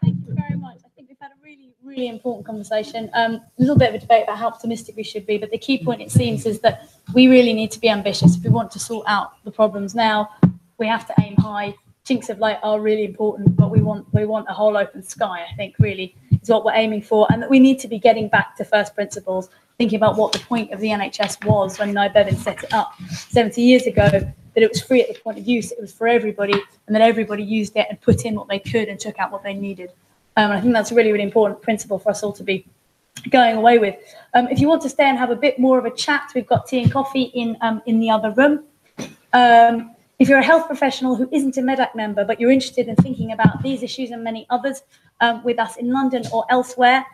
Thank you very much. I think we've had a really important conversation. A little bit of a debate about how optimistic we should be, but the key point, it seems, is that we really need to be ambitious. If we want to sort out the problems now, we have to aim high. Chinks of light are really important, but we want a whole open sky, I think, really is what we're aiming for, and that we need to be getting back to first principles, thinking about what the point of the NHS was when Bevin set it up 70 years ago, that it was free at the point of use, it was for everybody, and that everybody used it and put in what they could and took out what they needed. And I think that's a really important principle for us all to be going away with. If you want to stay and have a bit more of a chat, we've got tea and coffee in the other room. If you're a health professional who isn't a MEDAC member, but you're interested in thinking about these issues and many others with us in London or elsewhere,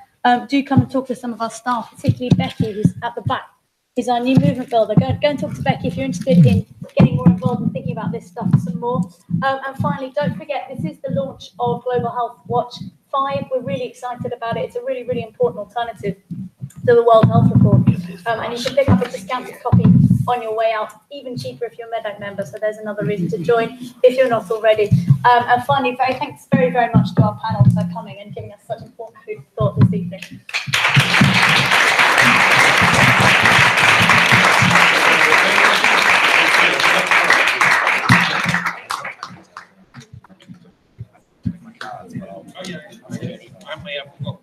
do come and talk to some of our staff, particularly Becky, who's at the back. He's our new movement builder. Go and talk to Becky if you're interested in getting more involved and thinking about this stuff some more. And finally, don't forget, this is the launch of Global Health Watch 5. We're really excited about it. It's a really important alternative to the World Health Report. And you can pick up a discounted copy on your way out, even cheaper if you're a MEDAC member. So there's another reason to join if you're not already. And finally, thanks very much to our panel for coming and giving us such important food for thought this evening. I may have forgotten.